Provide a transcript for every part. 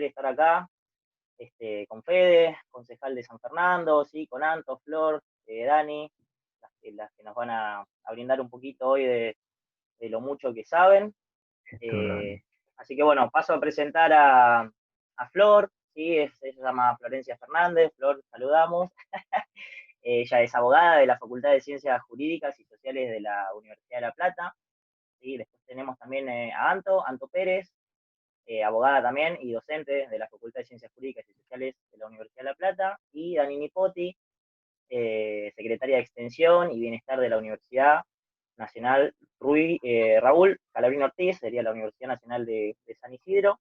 estar acá con Fede, concejal de San Fernando, ¿sí? Con Anto, Flor, Dani, las que nos van a brindar un poquito hoy de lo mucho que saben. Así que bueno, paso a presentar a Flor, ¿sí? Ella se llama Florencia Fernández. Flor, saludamos. Ella es abogada de la Facultad de Ciencias Jurídicas y Sociales de la Universidad de La Plata. ¿Sí? Después tenemos también a Anto Pérez, abogada también y docente de la Facultad de Ciencias Jurídicas y Sociales de la Universidad de La Plata, y Dani Nipoti, secretaria de Extensión y Bienestar de la Universidad Nacional Raúl Calabrín Ortiz, sería la Universidad Nacional de San Isidro.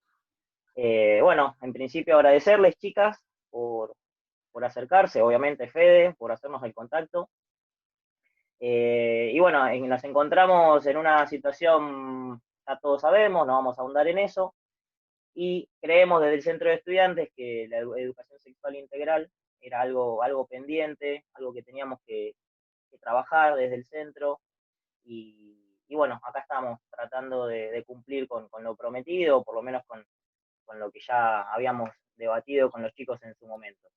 Bueno, en principio agradecerles, chicas, por acercarse, obviamente Fede, por hacernos el contacto. Y bueno, nos encontramos en una situación, ya todos sabemos, no vamos a ahondar en eso, y creemos desde el centro de estudiantes que la educación sexual integral era algo pendiente, algo que teníamos que trabajar desde el centro, y bueno, acá estamos tratando de cumplir con lo prometido, por lo menos con lo que ya habíamos debatido con los chicos en su momento.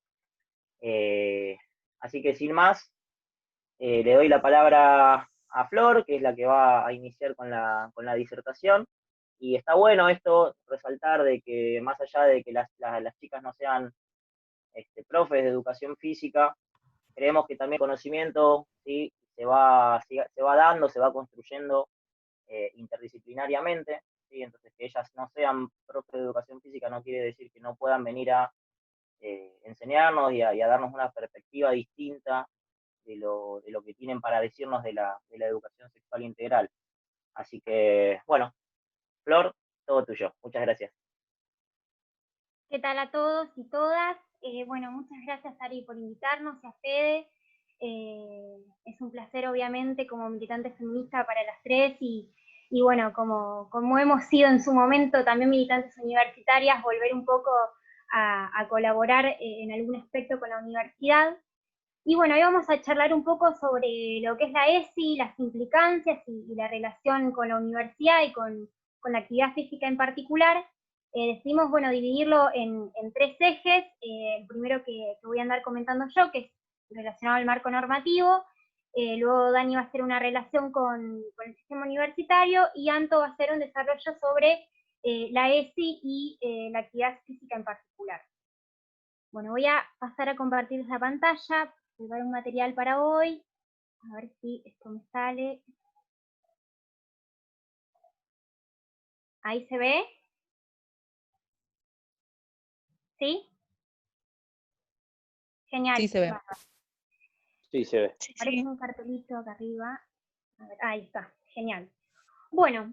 Así que sin más, le doy la palabra a Flor, que es la que va a iniciar con la disertación. Y está bueno esto, resaltar de que más allá de que las chicas no sean profes de educación física, creemos que también el conocimiento, ¿sí? Se va dando, se va construyendo interdisciplinariamente, ¿sí? Entonces que ellas no sean profes de educación física no quiere decir que no puedan venir a enseñarnos y a darnos una perspectiva distinta de lo que tienen para decirnos de la educación sexual integral. Así que, bueno, Flor, todo tuyo. Muchas gracias. ¿Qué tal a todos y todas? Bueno, muchas gracias, Ari, por invitarnos, y a Fede. Es un placer, obviamente, como militante feminista para las tres, y bueno, como hemos sido en su momento también militantes universitarias, volver un poco a colaborar en algún aspecto con la universidad. Y bueno, hoy vamos a charlar un poco sobre lo que es la ESI, las implicancias y la relación con la universidad y con la actividad física en particular. Decidimos, bueno, dividirlo en tres ejes. El primero que voy a andar comentando yo, que es relacionado al marco normativo. Luego Dani va a hacer una relación con el sistema universitario, y Anto va a hacer un desarrollo sobre la ESI y la actividad física en particular. Bueno, voy a pasar a compartir la pantalla, preparar un material para hoy. A ver si esto me sale. ¿Ahí se ve? ¿Sí? Genial. Sí, se ve. Sí, se ve. Aparece un cartelito acá arriba. A ver, ahí está. Genial. Bueno,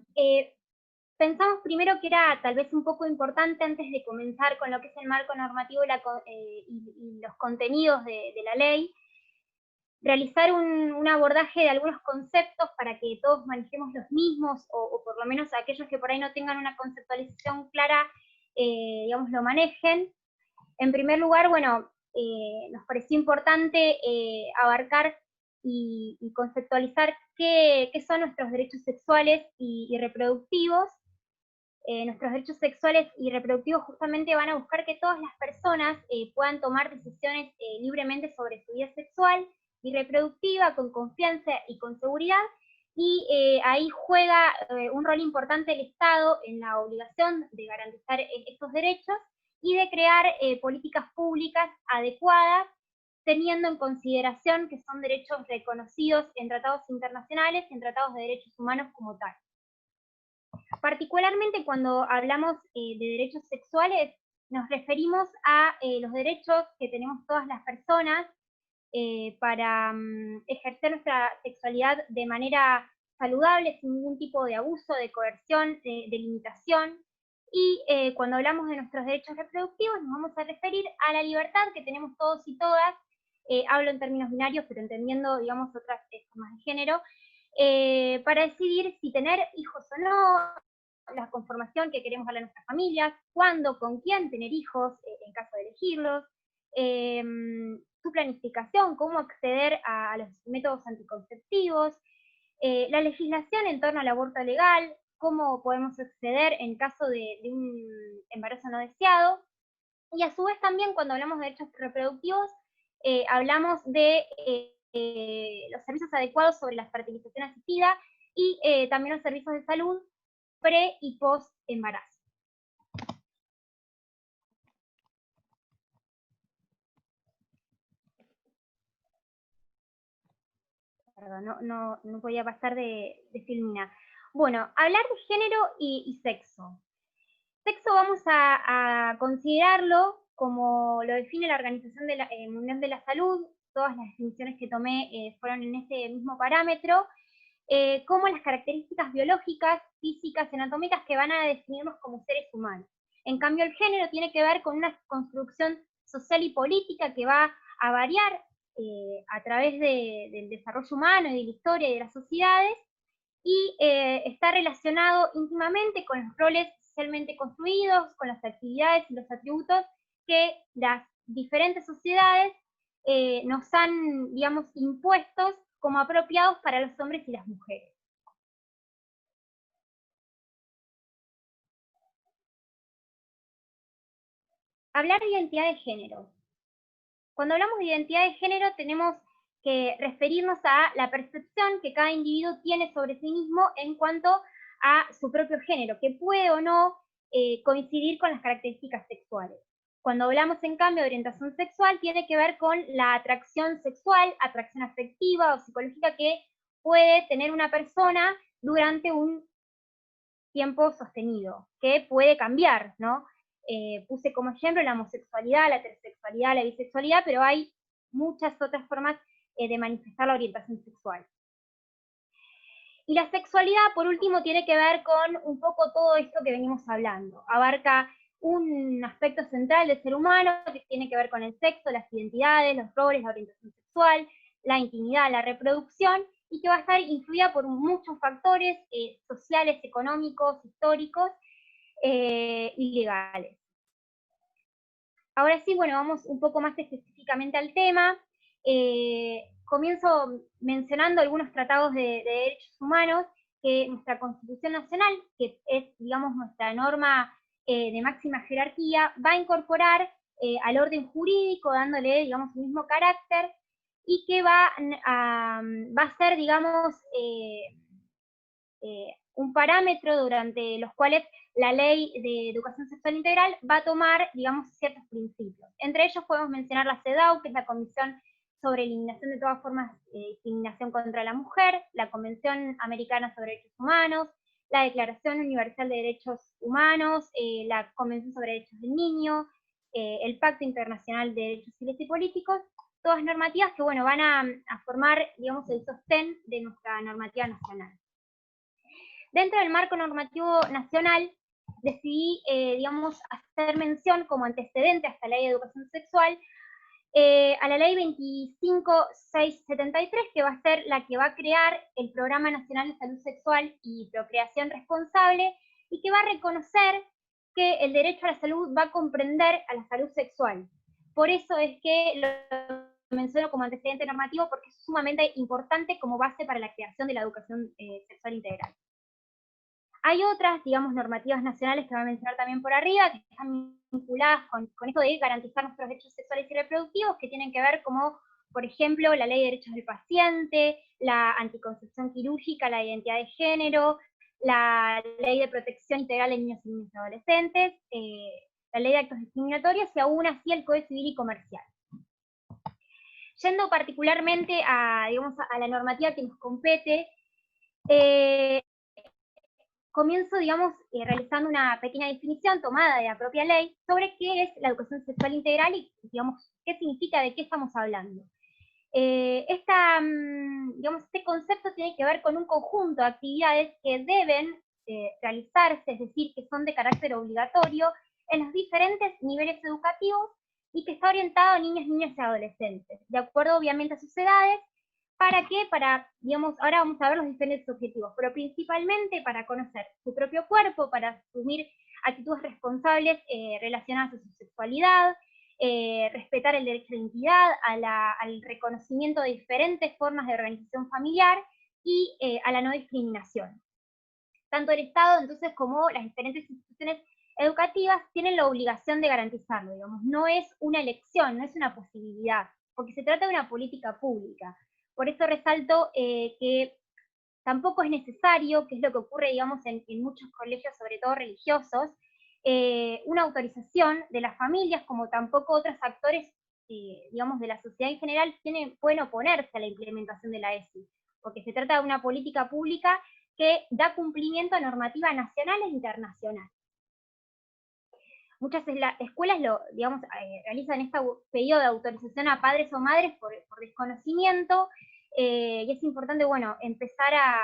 pensamos primero que era tal vez un poco importante, antes de comenzar con lo que es el marco normativo y los contenidos de la ley, realizar un abordaje de algunos conceptos para que todos manejemos los mismos, o por lo menos aquellos que por ahí no tengan una conceptualización clara, digamos, lo manejen. En primer lugar, bueno, nos pareció importante abarcar y conceptualizar qué son nuestros derechos sexuales y reproductivos. Nuestros derechos sexuales y reproductivos justamente van a buscar que todas las personas puedan tomar decisiones libremente sobre su vida sexual y reproductiva, con confianza y con seguridad, y ahí juega un rol importante el Estado en la obligación de garantizar estos derechos y de crear políticas públicas adecuadas, teniendo en consideración que son derechos reconocidos en tratados internacionales y en tratados de derechos humanos como tal. Particularmente cuando hablamos de derechos sexuales, nos referimos a los derechos que tenemos todas las personas para ejercer nuestra sexualidad de manera saludable, sin ningún tipo de abuso, de coerción, de limitación. Y cuando hablamos de nuestros derechos reproductivos, nos vamos a referir a la libertad que tenemos todos y todas. Hablo en términos binarios, pero entendiendo, digamos, otras formas de género, para decidir si tener hijos o no, la conformación que queremos darle a nuestras familias, cuándo, con quién tener hijos, en caso de elegirlos, su planificación, cómo acceder a los métodos anticonceptivos, la legislación en torno al aborto legal, cómo podemos acceder en caso de un embarazo no deseado. Y a su vez también cuando hablamos de derechos reproductivos, hablamos de los servicios adecuados sobre la fertilización asistida y también los servicios de salud pre y post embarazo. Perdón, no podía pasar de Filmina. Bueno, hablar de género y sexo. Sexo vamos a considerarlo como lo define la Organización Mundial de la Salud. Todas las definiciones que tomé fueron en ese mismo parámetro, como las características biológicas, físicas, anatómicas que van a definirnos como seres humanos. En cambio, el género tiene que ver con una construcción social y política que va a variar a través del desarrollo humano y de la historia y de las sociedades, y está relacionado íntimamente con los roles socialmente construidos, con las actividades y los atributos que las diferentes sociedades nos han, digamos, impuestos como apropiados para los hombres y las mujeres. Hablar de identidad de género. Cuando hablamos de identidad de género tenemos que referirnos a la percepción que cada individuo tiene sobre sí mismo en cuanto a su propio género, que puede o no coincidir con las características sexuales. Cuando hablamos, en cambio, de orientación sexual, tiene que ver con la atracción sexual, atracción afectiva o psicológica que puede tener una persona durante un tiempo sostenido, que puede cambiar, ¿no? Puse como ejemplo la homosexualidad, la heterosexualidad, la bisexualidad, pero hay muchas otras formas de manifestar la orientación sexual. Y la sexualidad, por último, tiene que ver con un poco todo esto que venimos hablando. Abarca un aspecto central del ser humano que tiene que ver con el sexo, las identidades, los roles, la orientación sexual, la intimidad, la reproducción, y que va a estar influida por muchos factores sociales, económicos, históricos y legales. Ahora sí, bueno, vamos un poco más específicamente al tema. Comienzo mencionando algunos tratados de derechos humanos que nuestra Constitución Nacional, que es, digamos, nuestra norma de máxima jerarquía, va a incorporar al orden jurídico, dándole, digamos, el mismo carácter, y que va a ser, digamos, un parámetro durante los cuales la Ley de Educación Sexual Integral va a tomar, digamos, ciertos principios. Entre ellos podemos mencionar la CEDAW, que es la Comisión sobre Eliminación de todas formas de discriminación contra la mujer, la Convención Americana sobre Derechos Humanos, la Declaración Universal de Derechos Humanos, la Convención sobre Derechos del Niño, el Pacto Internacional de Derechos Civiles y Políticos, todas normativas que, bueno, van a formar, digamos, el sostén de nuestra normativa nacional. Dentro del marco normativo nacional, decidí, digamos, hacer mención como antecedente a esta ley de educación sexual, a la ley 25673, que va a ser la que va a crear el Programa Nacional de Salud Sexual y Procreación Responsable, y que va a reconocer que el derecho a la salud va a comprender a la salud sexual. Por eso es que lo menciono como antecedente normativo, porque es sumamente importante como base para la creación de la educación sexual integral. Hay otras, digamos, normativas nacionales que voy a mencionar también por arriba, que están vinculadas con esto de garantizar nuestros derechos sexuales y reproductivos, que tienen que ver como, por ejemplo, la Ley de Derechos del Paciente, la anticoncepción quirúrgica, la identidad de género, la Ley de Protección Integral de Niños y Niñas y Adolescentes, la Ley de Actos Discriminatorios y aún así el Código Civil y Comercial. Yendo particularmente digamos, a la normativa que nos compete, comienzo, digamos, realizando una pequeña definición tomada de la propia ley sobre qué es la educación sexual integral y, digamos, qué significa, de qué estamos hablando. Digamos, este concepto tiene que ver con un conjunto de actividades que deben realizarse, es decir, que son de carácter obligatorio en los diferentes niveles educativos y que está orientado a niñas, niños y adolescentes, de acuerdo obviamente a sus edades. ¿Para qué? Para, digamos, ahora vamos a ver los diferentes objetivos, pero principalmente para conocer su propio cuerpo, para asumir actitudes responsables relacionadas a su sexualidad, respetar el derecho a la intimidad, al reconocimiento de diferentes formas de organización familiar y a la no discriminación. tanto el Estado entonces como las diferentes instituciones educativas tienen la obligación de garantizarlo, digamos, no es una elección, no es una posibilidad, porque se trata de una política pública. Por eso resalto que tampoco es necesario, que es lo que ocurre, digamos, en muchos colegios, sobre todo religiosos, una autorización de las familias, como tampoco otros actores, digamos, de la sociedad en general, pueden oponerse a la implementación de la ESI, porque se trata de una política pública que da cumplimiento a normativa nacional e internacional. Muchas escuelas digamos, realizan este pedido de autorización a padres o madres por desconocimiento, y es importante, bueno, empezar a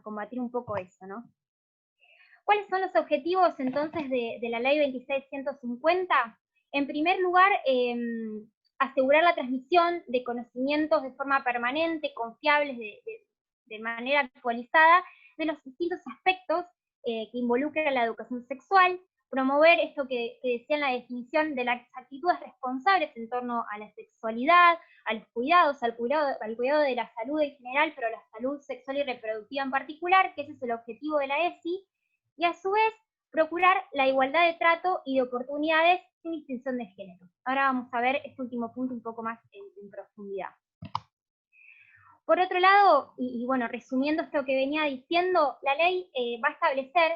combatir un poco eso, ¿no? ¿Cuáles son los objetivos entonces de la ley 26.150? En primer lugar, asegurar la transmisión de conocimientos de forma permanente, confiables, de manera actualizada, de los distintos aspectos que involucran la educación sexual, promover esto que decía en la definición de las actitudes responsables en torno a la sexualidad, a los cuidados, al cuidado de la salud en general, pero la salud sexual y reproductiva en particular, que ese es el objetivo de la ESI, y a su vez procurar la igualdad de trato y de oportunidades sin distinción de género. Ahora vamos a ver este último punto un poco más en profundidad. Por otro lado, y bueno, resumiendo esto que venía diciendo, la ley va a establecer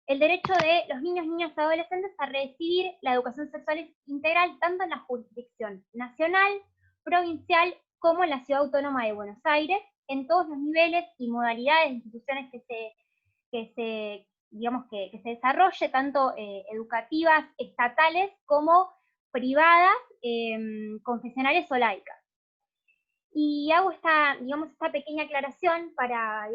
el derecho de los niños, niñas y adolescentes a recibir la educación sexual integral tanto en la jurisdicción nacional, provincial, como en la Ciudad Autónoma de Buenos Aires, en todos los niveles y modalidades de instituciones que se desarrolle, tanto educativas, estatales, como privadas, confesionales o laicas. Y hago esta pequeña aclaración para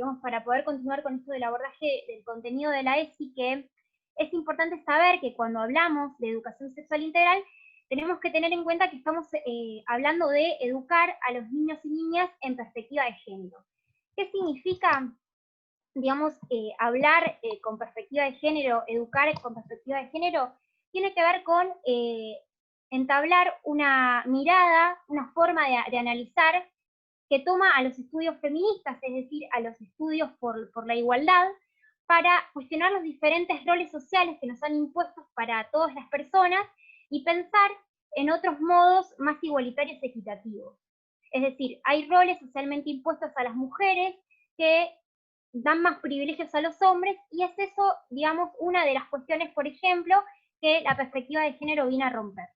poder continuar con esto del abordaje del contenido de la ESI, que es importante saber que cuando hablamos de educación sexual integral, tenemos que tener en cuenta que estamos hablando de educar a los niños y niñas en perspectiva de género. ¿Qué significa, hablar con perspectiva de género, educar con perspectiva de género? Tiene que ver con entablar una mirada, una forma de analizar que toma a los estudios feministas, es decir, a los estudios por la igualdad, para cuestionar los diferentes roles sociales que nos han impuestos para todas las personas y pensar en otros modos más igualitarios y equitativos. Es decir, hay roles socialmente impuestos a las mujeres que dan más privilegios a los hombres, y es eso, digamos, una de las cuestiones, por ejemplo, que la perspectiva de género viene a romper.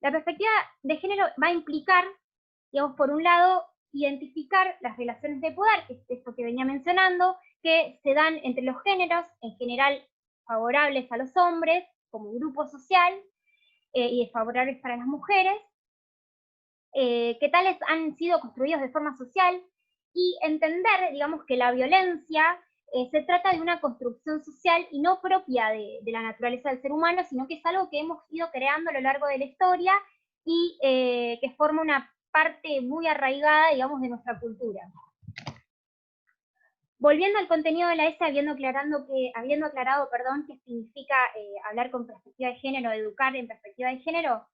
La perspectiva de género va a implicar, digamos, por un lado, identificar las relaciones de poder, que es esto que venía mencionando, que se dan entre los géneros, en general favorables a los hombres como grupo social y desfavorables para las mujeres, que tales han sido construidos de forma social, y entender, digamos, que la violencia se trata de una construcción social y no propia de la naturaleza del ser humano, sino que es algo que hemos ido creando a lo largo de la historia y que forma una parte muy arraigada, digamos, de nuestra cultura. Volviendo al contenido de la ESI, habiendo aclarado, qué significa hablar con perspectiva de género, educar en perspectiva de género,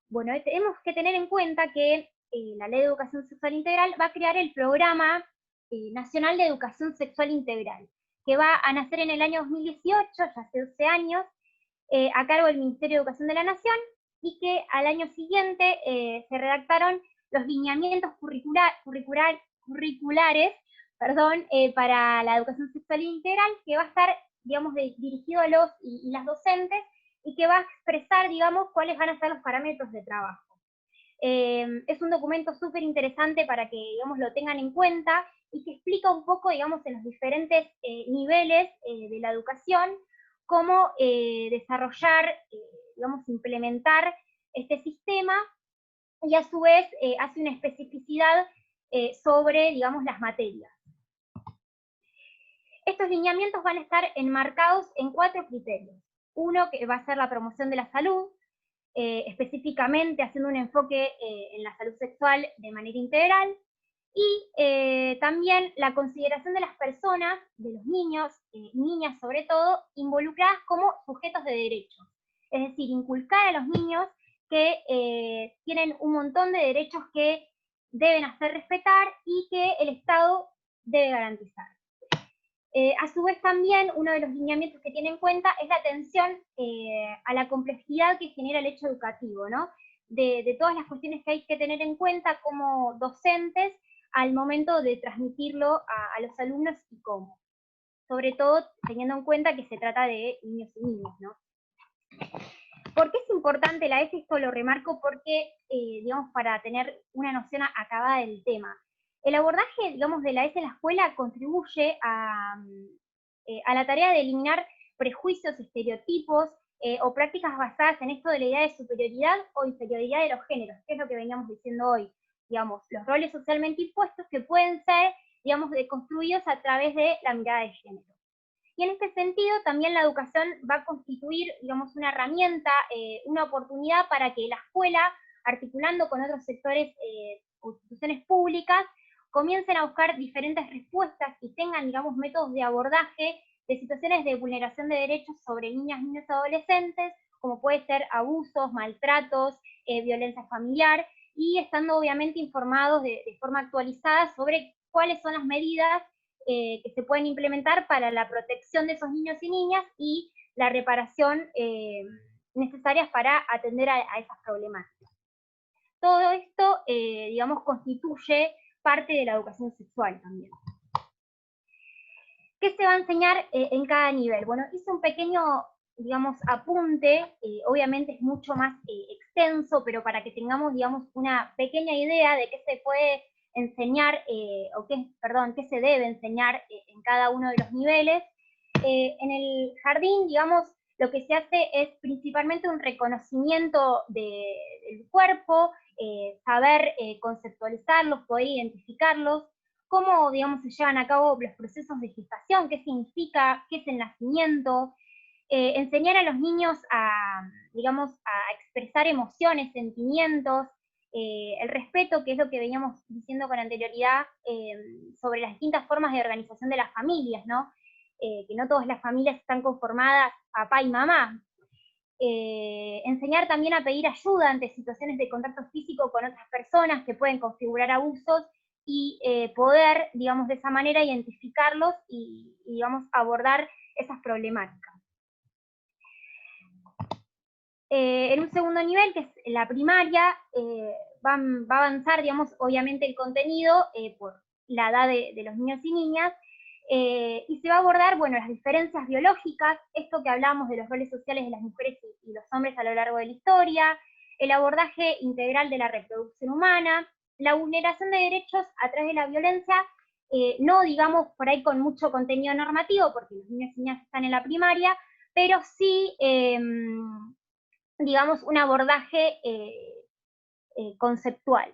bueno, tenemos que tener en cuenta que la Ley de Educación Sexual Integral va a crear el Programa Nacional de Educación Sexual Integral, que va a nacer en el año 2018, ya hace 12 años, a cargo del Ministerio de Educación de la Nación, y que al año siguiente se redactaron los lineamientos curriculares para la educación sexual integral, que va a estar, digamos, dirigido a los y las docentes, y que va a expresar, digamos, cuáles van a ser los parámetros de trabajo. Es un documento súper interesante para que, digamos, lo tengan en cuenta, y que explica un poco, digamos, en los diferentes niveles de la educación, cómo desarrollar, digamos, implementar este sistema, y a su vez hace una especificidad sobre, digamos, las materias. Estos lineamientos van a estar enmarcados en 4 criterios. Uno, que va a ser la promoción de la salud, específicamente haciendo un enfoque en la salud sexual de manera integral, y también la consideración de las personas, de los niños, niñas sobre todo, involucradas como sujetos de derechos. Es decir, inculcar a los niños que tienen un montón de derechos que deben hacer respetar y que el Estado debe garantizar. A su vez también uno de los lineamientos que tiene en cuenta es la atención a la complejidad que genera el hecho educativo, ¿no? De todas las cuestiones que hay que tener en cuenta como docentes al momento de transmitirlo a los alumnos y cómo. Sobre todo teniendo en cuenta que se trata de niños y niñas, ¿no? ¿Por qué es importante la ESE? Esto lo remarco porque, digamos, para tener una noción acabada del tema. El abordaje, digamos, de la ESE en la escuela contribuye a la tarea de eliminar prejuicios, estereotipos o prácticas basadas en esto de la idea de superioridad o inferioridad de los géneros, que es lo que veníamos diciendo hoy. Digamos, los roles socialmente impuestos que pueden ser, digamos, deconstruidos a través de la mirada de género. Y en este sentido, también la educación va a constituir, digamos, una herramienta, una oportunidad para que la escuela, articulando con otros sectores o instituciones públicas, comiencen a buscar diferentes respuestas y tengan, digamos, métodos de abordaje de situaciones de vulneración de derechos sobre niñas, niños y adolescentes, como puede ser abusos, maltratos, violencia familiar, y estando obviamente informados de forma actualizada sobre cuáles son las medidas que se pueden implementar para la protección de esos niños y niñas y la reparación necesarias para atender a esas problemáticas. Todo esto, digamos, constituye parte de la educación sexual también. ¿Qué se va a enseñar en cada nivel? Bueno, hice un pequeño, digamos, apunte, obviamente es mucho más extenso, pero para que tengamos, digamos, una pequeña idea de qué se puede enseñar, qué se debe enseñar en cada uno de los niveles. En el jardín, digamos, lo que se hace es principalmente un reconocimiento del cuerpo, saber conceptualizarlos, poder identificarlos, cómo, digamos, se llevan a cabo los procesos de gestación, qué significa, qué es el nacimiento, enseñar a los niños digamos, a expresar emociones, sentimientos, el respeto, que es lo que veníamos diciendo con anterioridad, sobre las distintas formas de organización de las familias, ¿no? Que no todas las familias están conformadas papá y mamá. Enseñar también a pedir ayuda ante situaciones de contacto físico con otras personas que pueden configurar abusos y poder, digamos, de esa manera identificarlos y, digamos, abordar esas problemáticas. En un segundo nivel, que es la primaria, va a avanzar, digamos, obviamente el contenido por la edad de los niños y niñas, y se va a abordar, bueno, las diferencias biológicas, esto que hablamos de los roles sociales de las mujeres y los hombres a lo largo de la historia, el abordaje integral de la reproducción humana, la vulneración de derechos a través de la violencia, no digamos por ahí con mucho contenido normativo, porque los niños y niñas están en la primaria, pero sí digamos, un abordaje conceptual.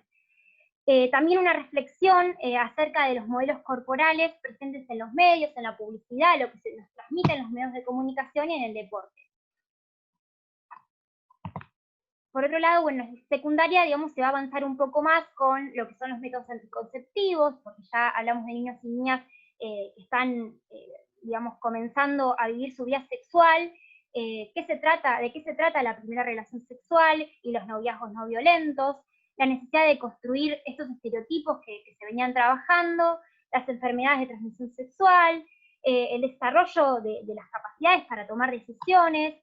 También una reflexión acerca de los modelos corporales presentes en los medios, en la publicidad, lo que se nos transmite en los medios de comunicación y en el deporte. Por otro lado, bueno, en secundaria, digamos, se va a avanzar un poco más con lo que son los métodos anticonceptivos, porque ya hablamos de niños y niñas que están, digamos, comenzando a vivir su vida sexual, ¿de qué se trata la primera relación sexual y los noviazgos no violentos? La necesidad de construir estos estereotipos que se venían trabajando, las enfermedades de transmisión sexual, el desarrollo de las capacidades para tomar decisiones,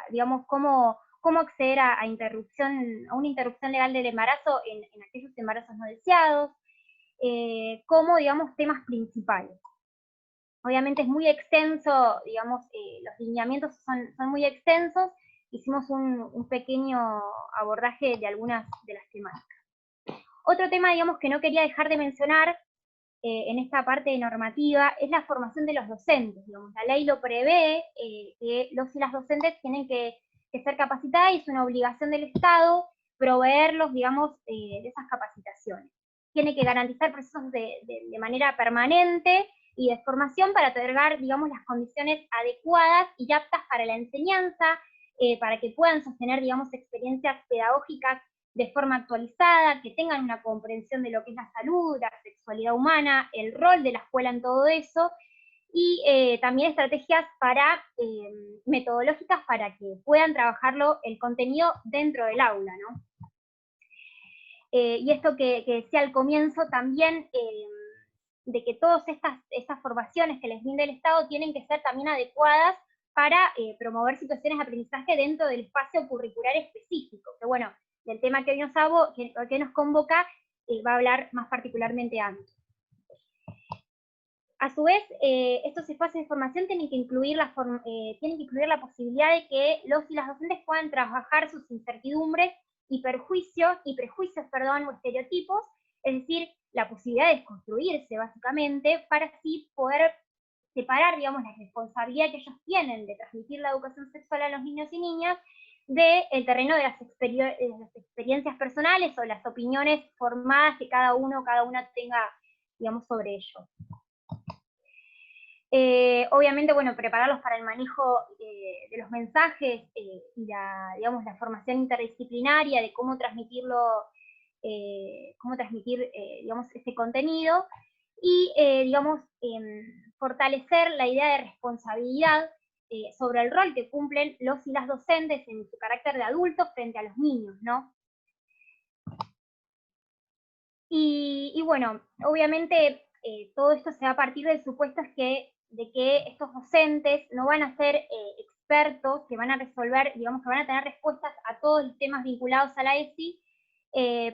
digamos, cómo acceder a una interrupción legal del embarazo en aquellos embarazos no deseados, como, digamos, temas principales. Obviamente es muy extenso, digamos, los lineamientos son muy extensos, hicimos un pequeño abordaje de algunas de las temáticas. Otro tema, digamos, que no quería dejar de mencionar en esta parte normativa es la formación de los docentes. Digamos, la ley lo prevé, que los y las docentes tienen que ser capacitadas y es una obligación del Estado proveerlos, digamos, de esas capacitaciones. Tiene que garantizar procesos de manera permanente y de formación para otorgar, digamos, las condiciones adecuadas y aptas para la enseñanza, para que puedan sostener, digamos, experiencias pedagógicas de forma actualizada, que tengan una comprensión de lo que es la salud, la sexualidad humana, el rol de la escuela en todo eso, y también estrategias metodológicas para que puedan trabajarlo el contenido dentro del aula, ¿no? Y esto que decía al comienzo también, de que todas estas formaciones que les brinda el Estado tienen que ser también adecuadas para promover situaciones de aprendizaje dentro del espacio curricular específico, que bueno, del tema que nos convoca va a hablar más particularmente Anto. A su vez, estos espacios de formación tienen que incluir la posibilidad de que los y las docentes puedan trabajar sus incertidumbres y prejuicios, o estereotipos, es decir, la posibilidad de desconstruirse básicamente, para así poder separar, digamos, la responsabilidad que ellos tienen de transmitir la educación sexual a los niños y niñas del terreno de las experiencias personales o las opiniones formadas que cada una tenga, digamos, sobre ello. Obviamente, bueno, prepararlos para el manejo de los mensajes y la formación interdisciplinaria de cómo transmitir digamos, este contenido y, fortalecer la idea de responsabilidad sobre el rol que cumplen los y las docentes en su carácter de adultos frente a los niños, ¿no? Y bueno, obviamente todo esto se va a partir del supuesto de que estos docentes no van a ser expertos que van a resolver, digamos, que van a tener respuestas a todos los temas vinculados a la ESI,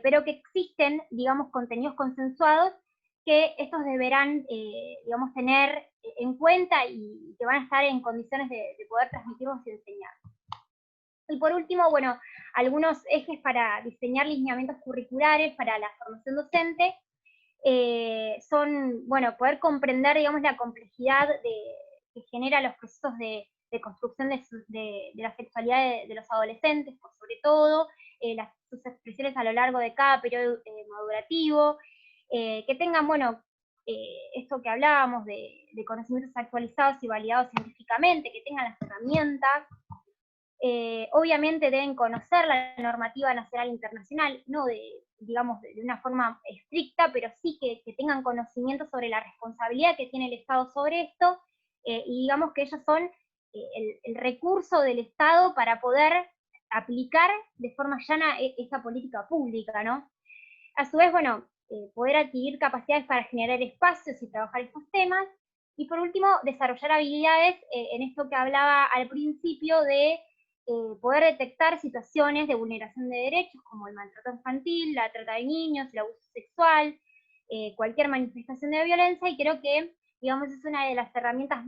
pero que existen, digamos, contenidos consensuados que estos deberán, digamos, tener en cuenta y que van a estar en condiciones de poder transmitirlos y enseñar. Y por último, bueno, algunos ejes para diseñar lineamientos curriculares para la formación docente son, bueno, poder comprender, digamos, la complejidad que genera los procesos de construcción de la sexualidad de los adolescentes, por sobre todo, sus expresiones a lo largo de cada periodo madurativo, que tengan, bueno, esto que hablábamos de conocimientos actualizados y validados científicamente, que tengan las herramientas. Obviamente deben conocer la normativa nacional e internacional, no digamos, de una forma estricta, pero sí que tengan conocimiento sobre la responsabilidad que tiene el Estado sobre esto, y digamos que ellos son el recurso del Estado para poder aplicar de forma llana esta política pública, ¿no? A su vez, bueno, poder adquirir capacidades para generar espacios y trabajar estos temas, y por último, desarrollar habilidades en esto que hablaba al principio de poder detectar situaciones de vulneración de derechos como el maltrato infantil, la trata de niños, el abuso sexual, cualquier manifestación de violencia, y creo que, digamos, es una de las herramientas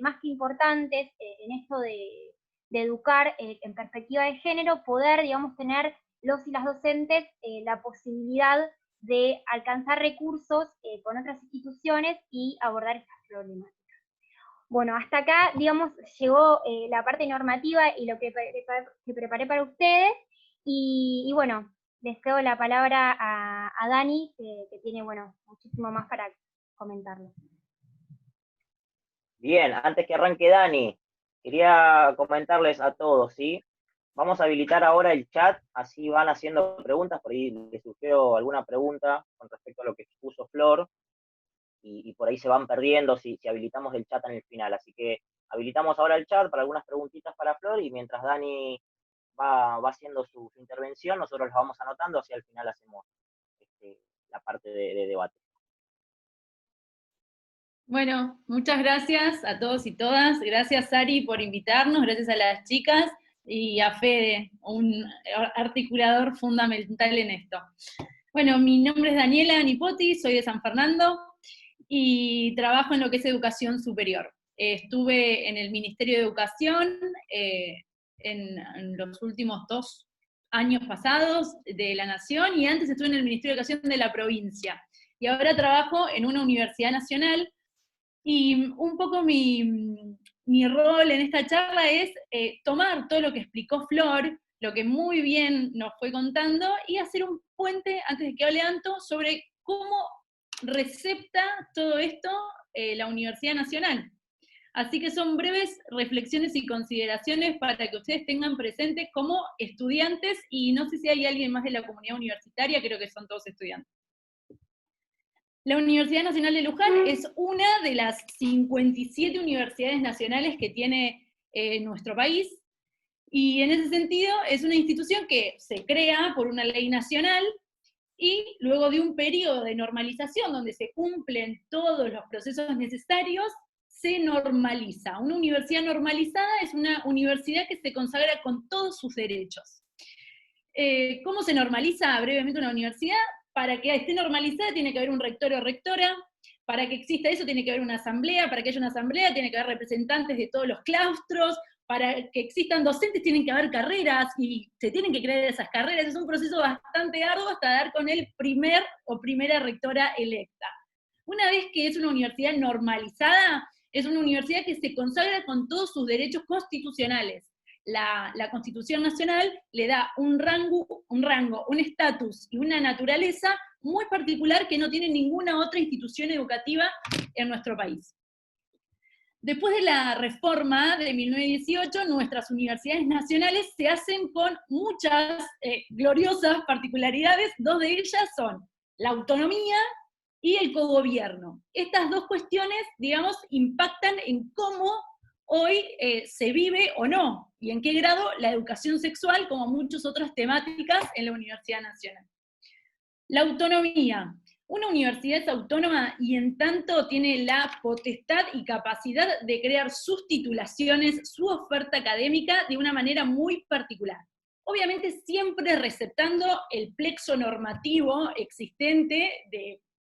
más que importantes en esto de educar en perspectiva de género, poder, digamos, tener los y las docentes la posibilidad de alcanzar recursos con otras instituciones y abordar estas problemáticas. Bueno, hasta acá, digamos, llegó la parte normativa y lo que preparé para ustedes, y bueno, les cedo la palabra a Dani, que tiene, bueno, muchísimo más para comentarlo. Bien, antes que arranque Dani, quería comentarles a todos, ¿sí? Vamos a habilitar ahora el chat, así van haciendo preguntas, por ahí les surgió alguna pregunta con respecto a lo que expuso Flor, y por ahí se van perdiendo si habilitamos el chat en el final. Así que habilitamos ahora el chat para algunas preguntitas para Flor, y mientras Dani va haciendo su intervención, nosotros las vamos anotando, hacia el final hacemos la parte de debate. Bueno, muchas gracias a todos y todas. Gracias, Sari, por invitarnos, gracias a las chicas y a Fede, un articulador fundamental en esto. Bueno, mi nombre es Daniela Nipoti, soy de San Fernando y trabajo en lo que es educación superior. Estuve en el Ministerio de Educación en los últimos 2 años pasados de la Nación, y antes estuve en el Ministerio de Educación de la provincia. Y ahora trabajo en una universidad nacional, y un poco mi rol en esta charla es tomar todo lo que explicó Flor, lo que muy bien nos fue contando, y hacer un puente, antes de que hable Anto, sobre cómo recepta todo esto la Universidad Nacional. Así que son breves reflexiones y consideraciones para que ustedes tengan presentes como estudiantes, y no sé si hay alguien más de la comunidad universitaria, creo que son todos estudiantes. La Universidad Nacional de Luján es una de las 57 universidades nacionales que tiene nuestro país, y en ese sentido es una institución que se crea por una ley nacional y luego de un periodo de normalización donde se cumplen todos los procesos necesarios, se normaliza. Una universidad normalizada es una universidad que se consagra con todos sus derechos. ¿Cómo se normaliza brevemente una universidad? Para que esté normalizada tiene que haber un rector o rectora, para que exista eso tiene que haber una asamblea, para que haya una asamblea tiene que haber representantes de todos los claustros, para que existan docentes tienen que haber carreras, y se tienen que crear esas carreras. Es un proceso bastante arduo hasta dar con el primer o primera rectora electa. Una vez que es una universidad normalizada, es una universidad que se consagra con todos sus derechos constitucionales. La Constitución Nacional le da un rango, un estatus y una naturaleza muy particular que no tiene ninguna otra institución educativa en nuestro país. Después de la reforma de 1918, nuestras universidades nacionales se hacen con muchas gloriosas particularidades. Dos de ellas son la autonomía y el cogobierno. Estas dos cuestiones, digamos, impactan en cómo hoy se vive o no, y en qué grado la educación sexual, como muchas otras temáticas en la Universidad Nacional. La autonomía. Una universidad es autónoma y en tanto tiene la potestad y capacidad de crear sus titulaciones, su oferta académica de una manera muy particular. Obviamente siempre receptando el plexo normativo existente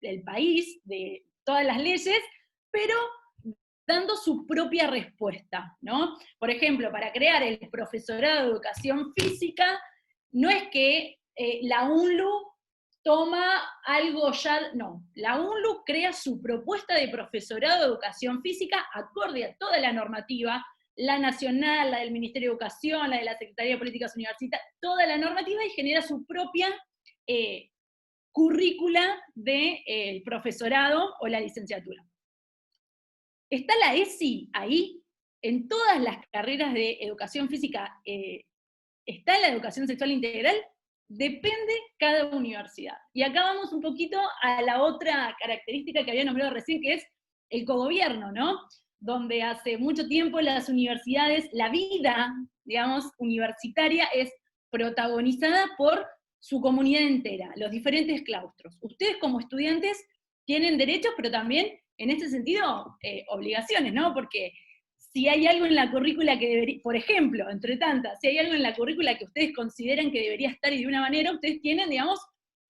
del país, de todas las leyes, pero dando su propia respuesta, ¿no? Por ejemplo, para crear el profesorado de educación física, no es que la UNLU toma algo ya, no, la UNLU crea su propuesta de profesorado de educación física acorde a toda la normativa, la nacional, la del Ministerio de Educación, la de la Secretaría de Políticas Universitarias, toda la normativa, y genera su propia currícula del profesorado o la licenciatura. ¿Está la ESI ahí? En todas las carreras de educación física, ¿está la educación sexual integral? Depende cada universidad. Y acá vamos un poquito a la otra característica que había nombrado recién, que es el cogobierno, ¿no? Donde hace mucho tiempo las universidades, la vida, digamos, universitaria es protagonizada por su comunidad entera, los diferentes claustros. Ustedes como estudiantes tienen derechos, pero también, en este sentido, obligaciones, ¿no? Porque si hay algo en la currícula que debería, por ejemplo, entre tantas, si hay algo en la currícula que ustedes consideran que debería estar y de una manera, ustedes tienen, digamos,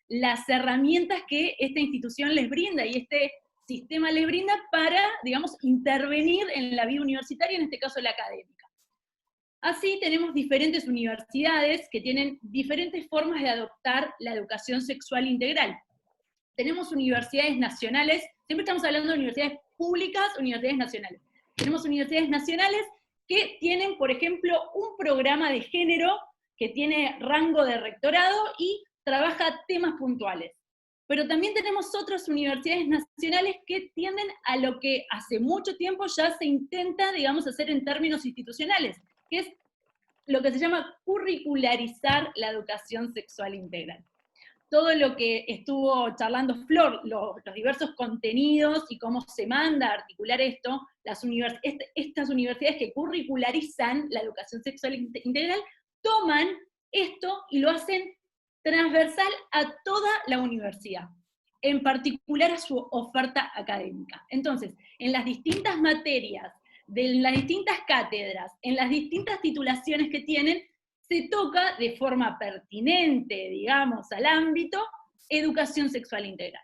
las herramientas que esta institución les brinda y este sistema les brinda para, digamos, intervenir en la vida universitaria, en este caso la académica. Así tenemos diferentes universidades que tienen diferentes formas de adoptar la educación sexual integral. Tenemos universidades nacionales, siempre estamos hablando de universidades públicas, universidades nacionales. Tenemos universidades nacionales que tienen, por ejemplo, un programa de género que tiene rango de rectorado y trabaja temas puntuales. Pero también tenemos otras universidades nacionales que tienden a lo que hace mucho tiempo ya se intenta, digamos, hacer en términos institucionales, que es lo que se llama curricularizar la educación sexual integral. Todo lo que estuvo charlando Flor, los diversos contenidos y cómo se manda a articular esto, estas universidades que curricularizan la educación sexual integral, toman esto y lo hacen transversal a toda la universidad, en particular a su oferta académica. Entonces, en las distintas materias, en las distintas cátedras, en las distintas titulaciones que tienen, se toca de forma pertinente, digamos, al ámbito, educación sexual integral.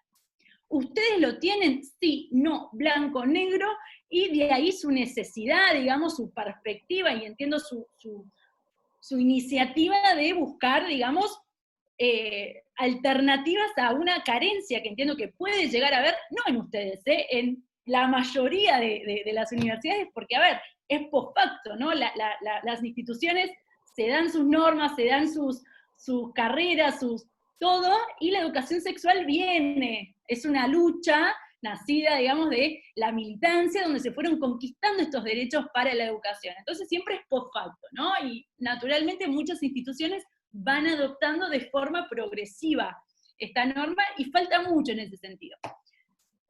¿Ustedes lo tienen? Sí, no, blanco, negro, y de ahí su necesidad, digamos, su perspectiva, y entiendo su iniciativa de buscar, digamos, alternativas a una carencia que entiendo que puede llegar a haber, no en ustedes, en la mayoría de las universidades, porque, a ver, es post facto, ¿no? Las instituciones se dan sus normas, se dan sus carreras, todo, y la educación sexual viene, es una lucha nacida, digamos, de la militancia, donde se fueron conquistando estos derechos para la educación. Entonces siempre es post facto, ¿no? Y naturalmente muchas instituciones van adoptando de forma progresiva esta norma, y falta mucho en ese sentido.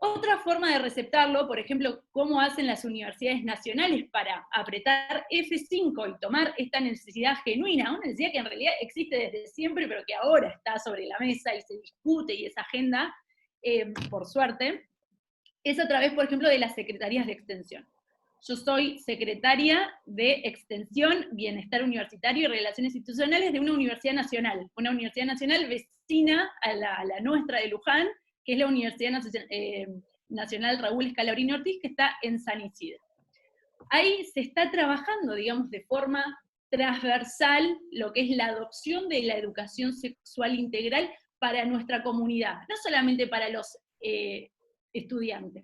Otra forma de receptarlo, por ejemplo, cómo hacen las universidades nacionales para apretar F5 y tomar esta necesidad genuina, una necesidad que en realidad existe desde siempre, pero que ahora está sobre la mesa y se discute y es agenda, por suerte, es a través, por ejemplo, de las secretarías de extensión. Yo soy secretaria de Extensión, Bienestar Universitario y Relaciones Institucionales de una universidad nacional vecina a la nuestra de Luján, que es la Universidad Nacional Raúl Escalabrini Ortiz, que está en San Isidro. Ahí se está trabajando, digamos, de forma transversal lo que es la adopción de la educación sexual integral para nuestra comunidad, no solamente para los estudiantes,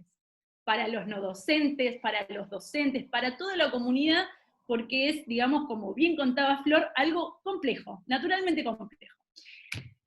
para los no docentes, para los docentes, para toda la comunidad, porque es, digamos, como bien contaba Flor, algo complejo, naturalmente complejo.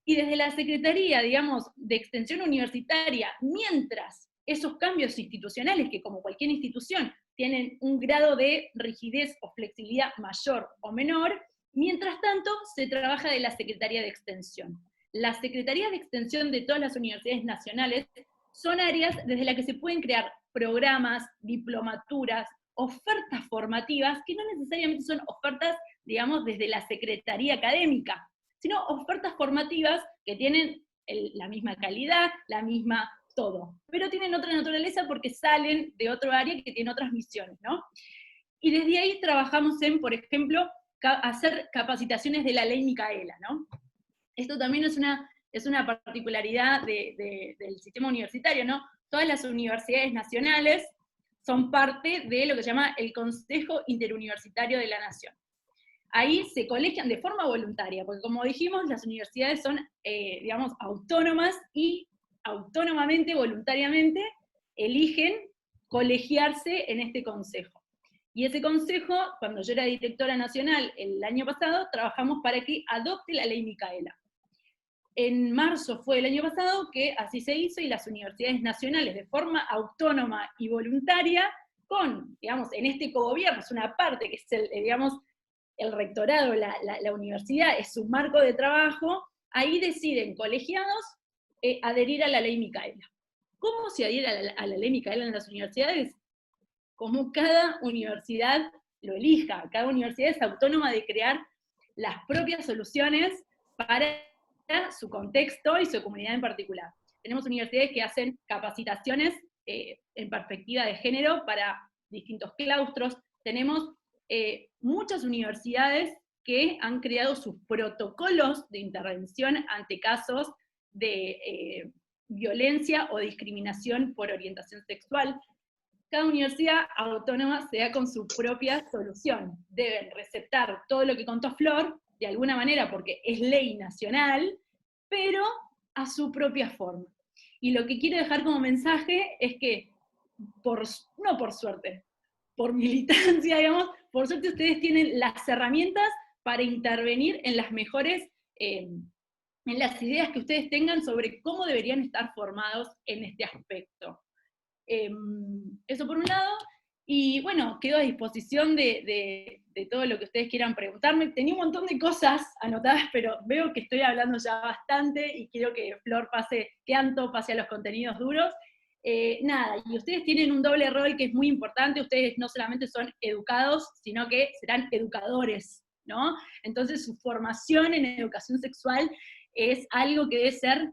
Y desde la Secretaría, digamos, de Extensión Universitaria, mientras esos cambios institucionales, que como cualquier institución, tienen un grado de rigidez o flexibilidad mayor o menor, mientras tanto se trabaja de la Secretaría de Extensión. Las Secretarías de Extensión de todas las universidades nacionales son áreas desde las que se pueden crear programas, diplomaturas, ofertas formativas, que no necesariamente son ofertas, digamos, desde la Secretaría académica, sino ofertas formativas que tienen la misma calidad, la misma todo, pero tienen otra naturaleza porque salen de otro área que tiene otras misiones, ¿no? Y desde ahí trabajamos en, por ejemplo, hacer capacitaciones de la ley Micaela, ¿no? Esto también es una particularidad del sistema universitario, ¿no? Todas las universidades nacionales son parte de lo que se llama el Consejo Interuniversitario de la Nación. Ahí se colegian de forma voluntaria, porque como dijimos, las universidades son, digamos, autónomas y autónomamente, voluntariamente, eligen colegiarse en este consejo. Y ese consejo, cuando yo era directora nacional el año pasado, trabajamos para que adopte la ley Micaela. En marzo fue el año pasado que así se hizo, y las universidades nacionales, de forma autónoma y voluntaria, con, digamos, en este cogobierno, es una parte que es digamos, el rectorado, la universidad, es su marco de trabajo, ahí deciden colegiados adherir a la ley Micaela. ¿Cómo se adhiere a la ley Micaela en las universidades? Como cada universidad lo elija, cada universidad es autónoma de crear las propias soluciones para su contexto y su comunidad en particular. Tenemos universidades que hacen capacitaciones en perspectiva de género para distintos claustros, tenemos muchas universidades que han creado sus protocolos de intervención ante casos de violencia o discriminación por orientación sexual. Cada universidad autónoma se da con su propia solución. Deben receptar todo lo que contó Flor, de alguna manera, porque es ley nacional, pero a su propia forma. Y lo que quiero dejar como mensaje es que, no por suerte, por militancia, digamos, por suerte ustedes tienen las herramientas para intervenir en las mejores, en las ideas que ustedes tengan sobre cómo deberían estar formados en este aspecto. Eso por un lado, y bueno, quedo a disposición de todo lo que ustedes quieran preguntarme. Tenía un montón de cosas anotadas, pero veo que estoy hablando ya bastante, y quiero que Flor pase a los contenidos duros. Nada, y ustedes tienen un doble rol que es muy importante. Ustedes no solamente son educados, sino que serán educadores, ¿no? Entonces su formación en educación sexual es algo que debe ser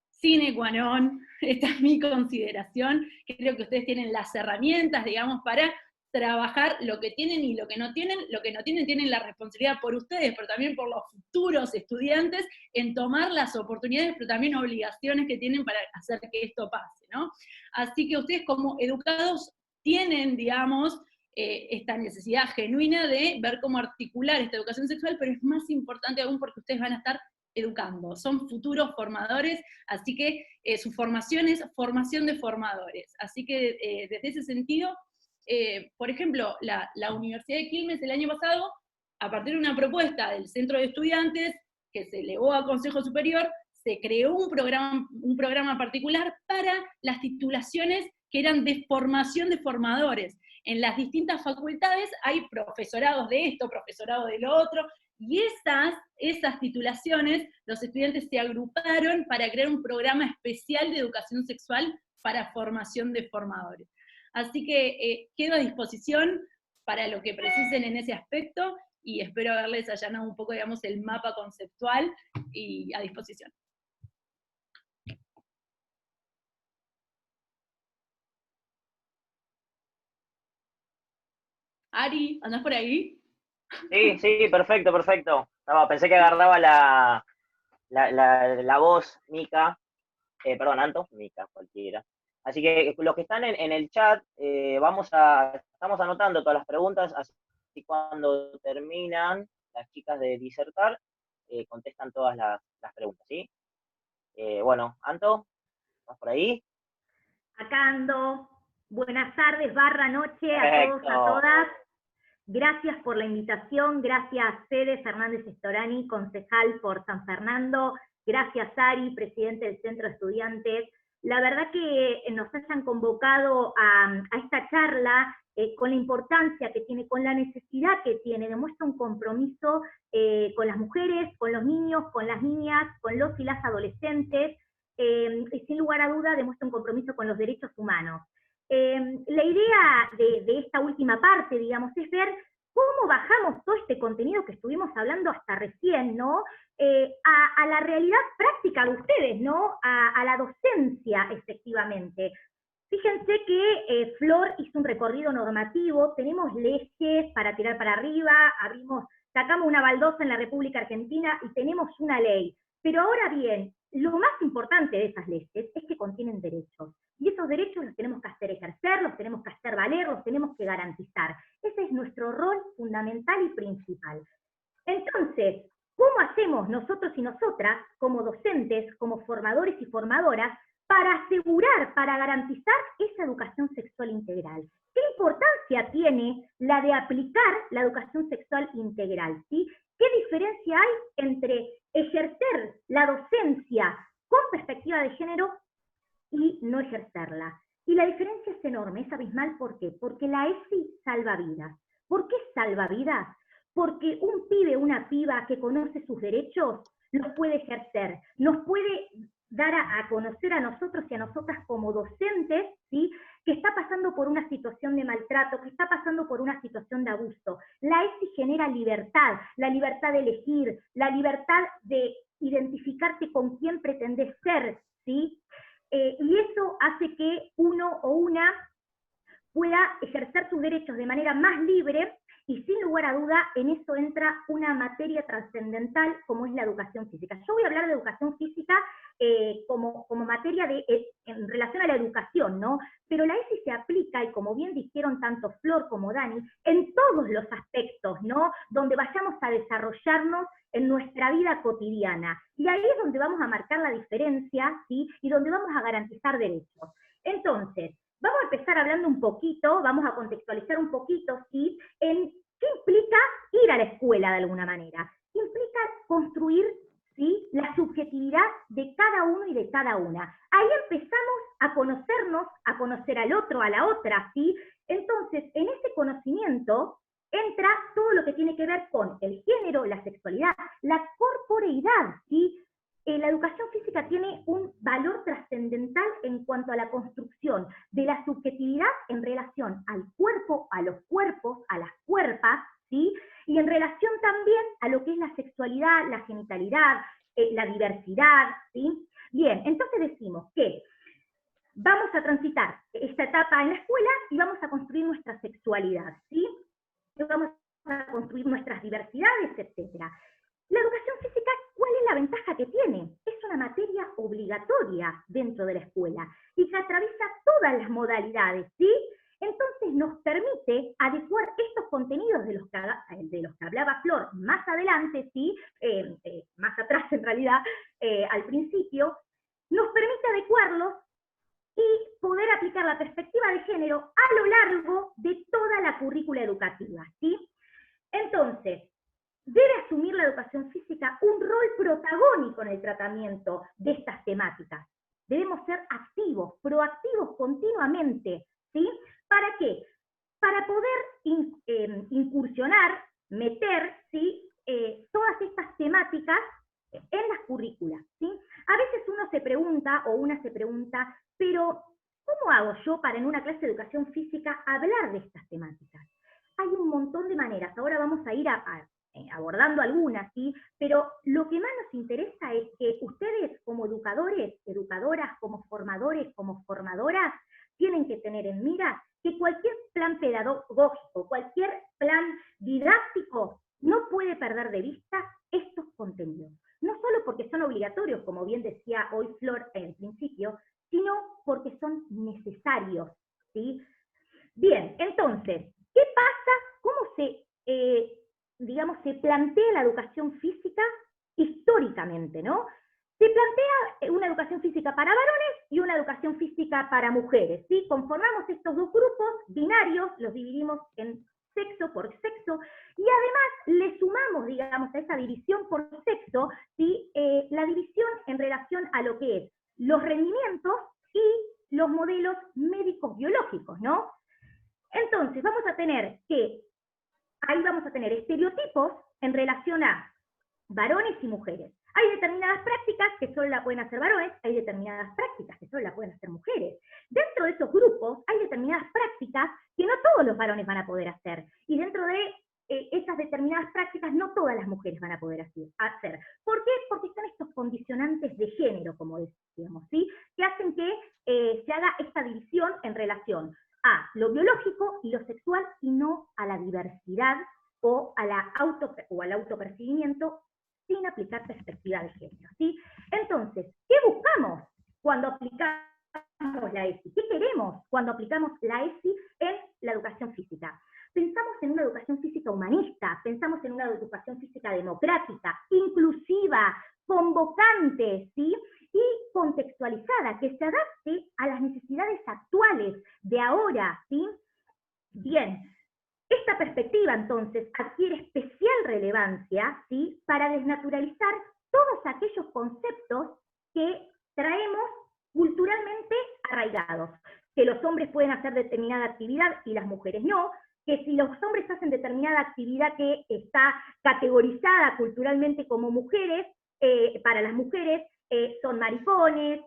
sine qua non. Esta es mi consideración. Creo que ustedes tienen las herramientas, digamos, para trabajar lo que tienen y lo que no tienen. Lo que no tienen, tienen la responsabilidad por ustedes, pero también por los futuros estudiantes, en tomar las oportunidades, pero también obligaciones que tienen para hacer que esto pase, ¿no? Así que ustedes como educados tienen, digamos, esta necesidad genuina de ver cómo articular esta educación sexual, pero es más importante aún porque ustedes van a estar educando, son futuros formadores, así que su formación es formación de formadores. Así que desde ese sentido, por ejemplo, la Universidad de Quilmes el año pasado, a partir de una propuesta del Centro de Estudiantes, que se elevó a Consejo Superior, se creó un programa particular para las titulaciones que eran de formación de formadores. En las distintas facultades hay profesorados de esto, profesorado de lo otro, y esas titulaciones, los estudiantes se agruparon para crear un programa especial de educación sexual para formación de formadores. Así que quedo a disposición para lo que precisen en ese aspecto, y espero haberles allanado un poco, digamos, el mapa conceptual, y a disposición. Ari, ¿andás por ahí? Sí, sí, perfecto, perfecto. No, pensé que agarraba la voz Mica, perdón, Anto, Mica, cualquiera. Así que los que están en el chat, estamos anotando todas las preguntas, así cuando terminan las chicas de disertar, contestan todas las preguntas, ¿sí? Bueno, Anto, ¿estás por ahí? Acá ando. Buenas tardes, noche a todos, Perfecto. a todas. Gracias por la invitación, gracias Fede Fernández Storani, concejal por San Fernando, gracias Ari, presidente del Centro de Estudiantes. La verdad que nos hayan convocado a esta charla con la importancia que tiene, con la necesidad que tiene, demuestra un compromiso con las mujeres, con los niños, con las niñas, con los y las adolescentes, y sin lugar a duda demuestra un compromiso con los derechos humanos. La idea de esta última parte, digamos, es ver cómo bajamos todo este contenido que estuvimos hablando hasta recién, ¿no? A la realidad práctica de ustedes, ¿no? A la docencia, efectivamente. Fíjense que Flor hizo un recorrido normativo, tenemos leyes para tirar para arriba, sacamos una baldosa en la República Argentina y tenemos una ley. Pero ahora bien, lo más importante de esas leyes es que contienen derechos. Y esos derechos los tenemos que hacer ejercer, los tenemos que hacer valer, los tenemos que garantizar. Ese es nuestro rol fundamental y principal. Entonces, ¿cómo hacemos nosotros y nosotras, como docentes, como formadores y formadoras, para asegurar, para garantizar esa educación sexual integral? ¿Qué importancia tiene la de aplicar la educación sexual integral? ¿Sí? ¿Qué diferencia hay entre ejercer la docencia con perspectiva de género y no ejercerla? Y la diferencia es enorme, es abismal. ¿Por qué? Porque la ESI salva vidas. ¿Por qué salva vidas? Porque un pibe, una piba que conoce sus derechos, los puede ejercer, nos puede dar a conocer a nosotros y a nosotras como docentes, ¿sí?, que está pasando por una situación de maltrato, que está pasando por una situación de abuso. La ESI genera libertad, la libertad de elegir, la libertad de identificarte con quién pretendes ser, ¿sí? Y eso hace que uno o una pueda ejercer sus derechos de manera más libre, y sin lugar a duda en eso entra una materia trascendental como es la educación física. Yo voy a hablar de educación física como materia en relación a la educación, ¿no? Pero la ESI se aplica, y como bien dijeron tanto Flor como Dani, en todos los aspectos, ¿no?, donde vayamos a desarrollarnos en nuestra vida cotidiana. Y ahí es donde vamos a marcar la diferencia, ¿sí?, y donde vamos a garantizar derechos. Entonces, vamos a empezar hablando un poquito, vamos a contextualizar un poquito, ¿sí?, en qué implica ir a la escuela de alguna manera. Implica construir, ¿sí?, la subjetividad de cada uno y de cada una. Ahí empezamos a conocernos, a conocer al otro, a la otra, ¿sí? Entonces, en ese conocimiento entra todo lo que tiene que ver con el género, la sexualidad, la corporeidad, ¿sí? La educación física tiene un valor trascendental en cuanto a la construcción de la subjetividad en relación al cuerpo, a los cuerpos, a las cuerpas, ¿sí?, y en relación también a lo que es la sexualidad, la genitalidad, la diversidad, ¿sí? Bien, entonces decimos que vamos a transitar esta etapa en la escuela y vamos a construir nuestra sexualidad, ¿sí? Vamos a construir nuestras diversidades, etc. La educación física, ¿cuál es la ventaja que tiene? Es una materia obligatoria dentro de la escuela y que atraviesa todas las modalidades, ¿sí? Entonces nos permite adecuar estos contenidos de los que hablaba Flor más adelante, ¿sí?, más atrás en realidad, al principio, nos permite adecuarlos y poder aplicar la perspectiva de género a lo largo de toda la currícula educativa, ¿sí? Entonces, debe asumir la educación física un rol protagónico en el tratamiento de estas temáticas. Debemos ser activos, proactivos continuamente, ¿sí? ¿Para qué? Para poder incursionar, meter, ¿sí?, todas estas temáticas en las currículas, ¿sí? A veces uno se pregunta, o una se pregunta, pero ¿cómo hago yo para en una clase de educación física hablar de estas temáticas? Hay un montón de maneras, ahora vamos a ir abordando algunas, ¿sí? Pero lo que más nos interesa es que ustedes como educadores, educadoras, como formadores, como formadoras, tienen que tener en mira que cualquier plan pedagógico, cualquier plan didáctico, no puede perder de vista estos contenidos. No solo porque son obligatorios, como bien decía hoy Flor en principio, sino porque son necesarios, ¿sí? Bien, entonces, ¿qué pasa? ¿Cómo se plantea la educación física históricamente, ¿no? Se plantea una educación física para varones y una educación física para mujeres, ¿sí? Conformamos estos dos grupos binarios, los dividimos en sexo por sexo, y además le sumamos, digamos, a esa división por sexo, ¿sí? La división en relación a lo que es los rendimientos y los modelos médicos biológicos, ¿no? Entonces, ahí vamos a tener estereotipos en relación a varones y mujeres. Hay determinadas prácticas que solo la pueden hacer varones, hay determinadas prácticas que solo la pueden hacer mujeres. Dentro de esos grupos hay determinadas prácticas que no todos los varones van a poder hacer. Y dentro de esas determinadas prácticas no todas las mujeres van a poder hacer. ¿Por qué? Porque están estos condicionantes de género, como decíamos, ¿sí? Que hacen que se haga esta división en relación a lo biológico y lo sexual y no a la diversidad o al autopercibimiento sin aplicar perspectiva de género, ¿sí? Entonces, ¿qué buscamos cuando aplicamos la ESI? ¿Qué queremos cuando aplicamos la ESI en la educación física? Pensamos en una educación física humanista, pensamos en una educación física democrática, inclusiva, convocante, ¿sí? Y contextualizada, que se adapte a las necesidades actuales de ahora, ¿sí? Bien, esta perspectiva entonces adquiere especial relevancia, ¿sí? Para desnaturalizar todos aquellos conceptos que traemos culturalmente arraigados, que los hombres pueden hacer determinada actividad y las mujeres no, que si los hombres hacen determinada actividad que está categorizada culturalmente como mujeres, para las mujeres son maricones,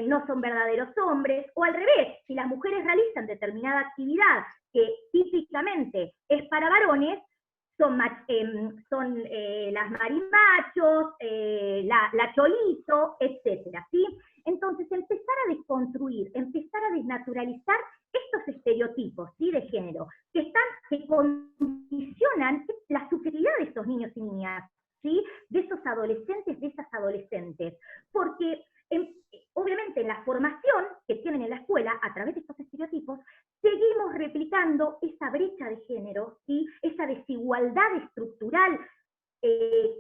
no son verdaderos hombres, o al revés, si las mujeres realizan determinada actividad que típicamente es para varones, son las marimachos, la chorizo, etcétera, ¿sí? Entonces, empezar a desconstruir, empezar a desnaturalizar estos estereotipos, ¿sí? De género, que condicionan la subjetividad de estos niños y niñas, ¿sí? De esos adolescentes, de esas adolescentes, porque obviamente en la formación que tienen en la escuela, a través de estos estereotipos, seguimos replicando esa brecha de género, ¿sí? Esa desigualdad estructural,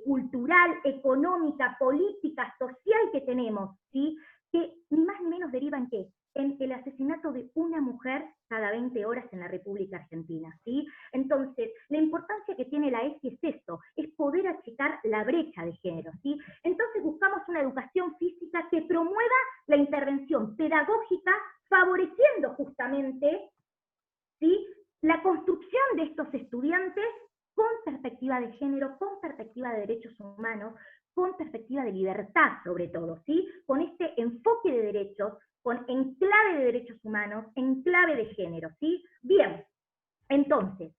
cultural, económica, política, social que tenemos, ¿sí? Que ni más ni menos deriva en ¿qué? En el asesinato de una mujer cada 20 horas en la República Argentina, ¿sí? Entonces, la importancia que tiene la ESI es esto, es poder achicar la brecha de género, ¿sí? Entonces buscamos una educación física que promueva la intervención pedagógica, favoreciendo justamente, ¿sí? La construcción de estos estudiantes con perspectiva de género, con perspectiva de derechos humanos, con perspectiva de libertad sobre todo, ¿sí? Con este enfoque de derechos, en clave de derechos humanos, en clave de género, ¿sí? Bien, entonces,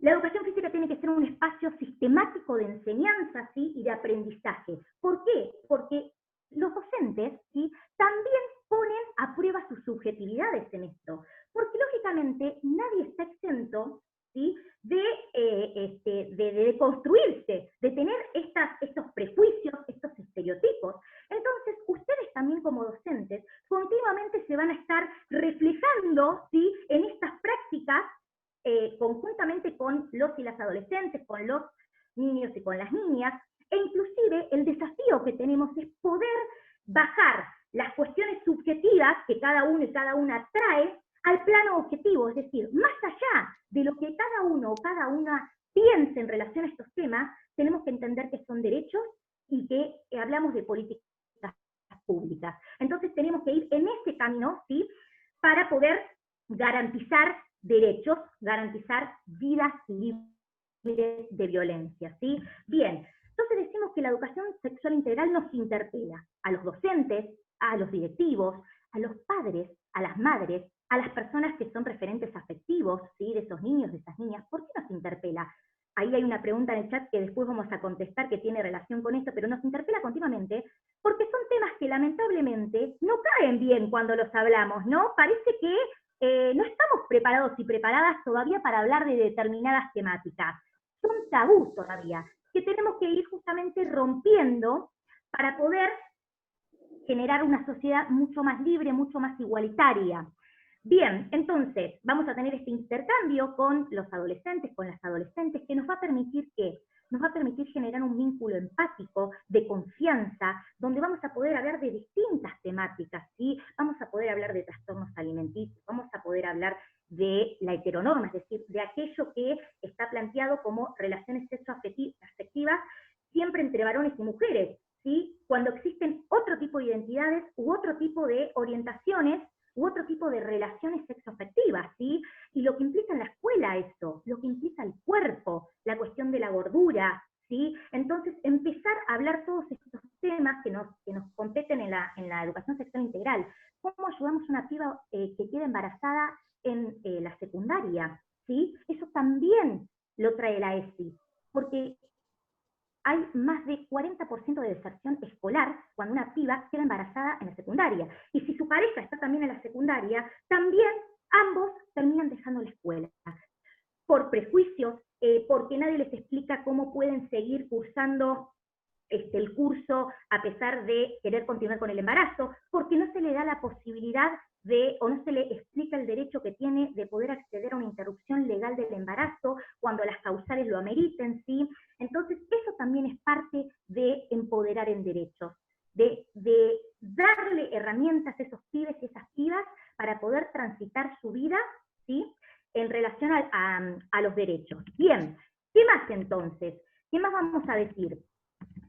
la educación física tiene que ser un espacio sistemático de enseñanza, ¿sí? Y de aprendizaje. ¿Por qué? Porque los docentes, ¿sí? También ponen a prueba sus subjetividades en esto, porque lógicamente nadie está exento, ¿sí? De construirse, de tener estos prejuicios, estos estereotipos. Entonces, ustedes también como docentes continuamente se van a estar reflejando, ¿sí? En estas prácticas conjuntamente con los y las adolescentes, con los niños y con las niñas, e inclusive el desafío que tenemos es poder bajar las cuestiones subjetivas que cada uno y cada una trae al plano objetivo, es decir, más allá de lo que cada uno o cada una piense en relación a estos temas, tenemos que entender que son derechos y que hablamos de políticas públicas. Entonces tenemos que ir en ese camino, ¿sí? Para poder garantizar derechos, garantizar vidas libres de violencia, ¿sí? Bien, entonces decimos que la educación sexual integral nos interpela a los docentes, a los directivos, a los padres, a las madres, a las personas que son referentes afectivos, ¿sí? De esos niños, de esas niñas, ¿por qué nos interpela? Ahí hay una pregunta en el chat que después vamos a contestar que tiene relación con esto, pero nos interpela continuamente porque son temas que lamentablemente no caen bien cuando los hablamos, ¿no? Parece que no estamos preparados y preparadas todavía para hablar de determinadas temáticas. Son tabús todavía, que tenemos que ir justamente rompiendo para poder generar una sociedad mucho más libre, mucho más igualitaria. Bien, entonces, vamos a tener este intercambio con los adolescentes, con las adolescentes, que nos va a permitir ¿qué? Nos va a permitir generar un vínculo empático, de confianza, donde vamos a poder hablar de distintas temáticas, ¿sí? Vamos a poder hablar de trastornos alimenticios, vamos a poder hablar de la heteronorma, es decir, de aquello que está planteado como relaciones sexoafectivas, siempre entre varones y mujeres, ¿sí? Cuando existen otro tipo de identidades u otro tipo de orientaciones u otro tipo de relaciones sexoafectivas, ¿sí? Y lo que implica en la escuela esto, lo que implica el cuerpo, la cuestión de la gordura, ¿sí? Entonces, empezar a hablar todos estos temas que nos competen en la educación sexual integral. ¿Cómo ayudamos a una piba que queda embarazada en la secundaria? ¿Sí? Eso también lo trae la ESI, porque hay más de 40% de deserción escolar cuando una piba queda embarazada en la secundaria. Y si su pareja está también en la secundaria, también ambos terminan dejando la escuela. Por prejuicios, porque nadie les explica cómo pueden seguir cursando el curso a pesar de querer continuar con el embarazo, porque no se le da la posibilidad o no se le explica el derecho que tiene de poder acceder a una interrupción legal del embarazo cuando las causales lo ameriten, ¿sí? Entonces, eso también es parte de empoderar en derechos, de darle herramientas a esos pibes y esas pibas para poder transitar su vida, ¿sí? En relación a los derechos. Bien, ¿qué más entonces? ¿Qué más vamos a decir?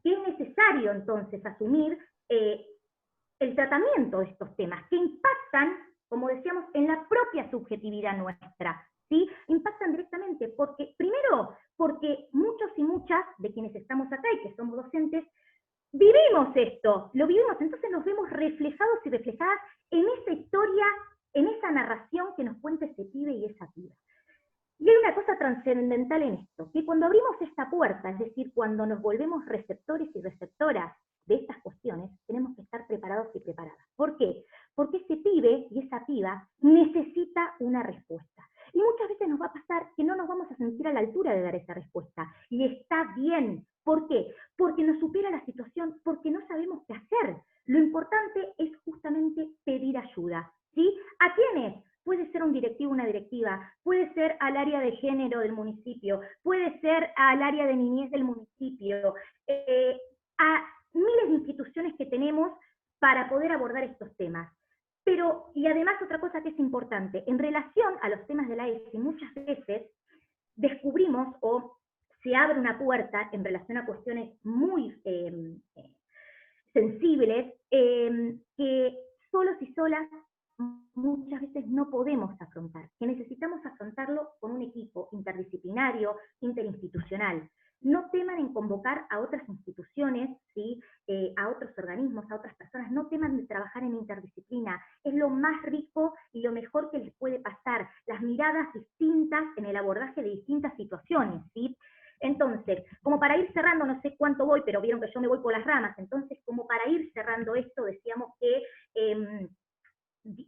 Que es necesario entonces asumir el tratamiento de estos temas, que impactan, como decíamos, en la propia subjetividad nuestra, ¿sí? Impactan directamente, primero, porque muchos y muchas de quienes estamos acá y que somos docentes, vivimos esto, lo vivimos, entonces nos vemos reflejados y reflejadas en esa historia, en esa narración que nos cuenta ese pibe y esa piba. Y hay una cosa trascendental en esto, que cuando abrimos esta puerta, es decir, cuando nos volvemos receptores y receptoras de estas cuestiones, tenemos que estar preparados y preparadas. ¿Por qué? Porque ese pibe y esa piba necesita una respuesta. Y muchas veces nos va a pasar que no nos vamos a sentir a la altura de dar esa respuesta. Y está bien. ¿Por qué? Porque nos supera la situación, porque no sabemos qué hacer. Lo importante es justamente pedir ayuda, ¿sí? ¿A quiénes? Puede ser un directivo, una directiva, puede ser al área de género del municipio, puede ser al área de niñez del municipio, a miles de instituciones que tenemos para poder abordar estos temas. Pero, y además otra cosa que es importante, en relación a los temas de la ESI, muchas veces descubrimos o se abre una puerta en relación a cuestiones muy sensibles que solos y solas muchas veces no podemos afrontar, que necesitamos afrontarlo con un equipo interdisciplinario, interinstitucional. No teman en convocar a otras instituciones, ¿sí? A otros organismos, a otras personas, no teman de trabajar en interdisciplina, es lo más rico y lo mejor que les puede pasar, las miradas distintas en el abordaje de distintas situaciones, ¿sí? Entonces, como para ir cerrando, no sé cuánto voy, pero vieron que yo me voy por las ramas, entonces como para ir cerrando esto, decíamos que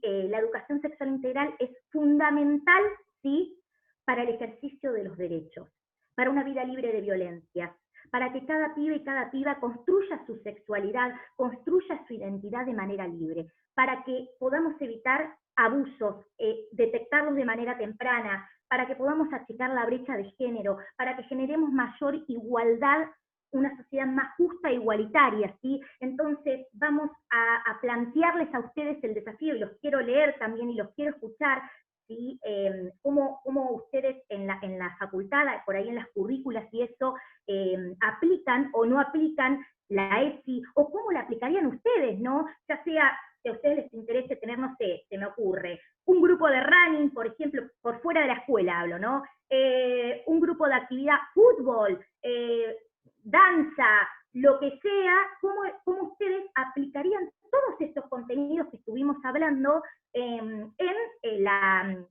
la educación sexual integral es fundamental, ¿sí?, para el ejercicio de los derechos, para una vida libre de violencia, para que cada pibe y cada piba construya su sexualidad, construya su identidad de manera libre, para que podamos evitar abusos, detectarlos de manera temprana, para que podamos achicar la brecha de género, para que generemos mayor igualdad, una sociedad más justa e igualitaria, ¿sí? Entonces vamos a plantearles a ustedes el desafío, y los quiero leer también y los quiero escuchar, ¿sí? Cómo ustedes en la facultad, por ahí en las currículas y eso, aplican o no aplican la ESI, o cómo la aplicarían ustedes, ¿no? Ya sea que a ustedes les interese tener, no sé, se me ocurre, un grupo de running, por ejemplo, por fuera de la escuela hablo, ¿no? Un grupo de actividad, fútbol, danza, lo que sea, cómo ustedes aplicarían todos estos contenidos que estuvimos hablando en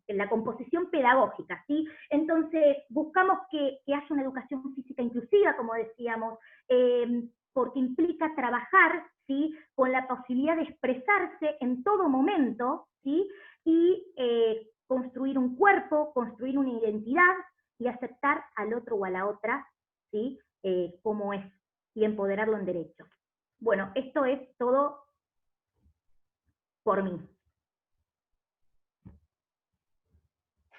la composición pedagógica, ¿sí? Entonces, buscamos que haya una educación física inclusiva, como decíamos, porque implica trabajar, ¿sí?, con la posibilidad de expresarse en todo momento, ¿sí?, y construir un cuerpo, construir una identidad y aceptar al otro o a la otra, ¿sí?, como es, y empoderarlo en derecho. Bueno, esto es todo por mí.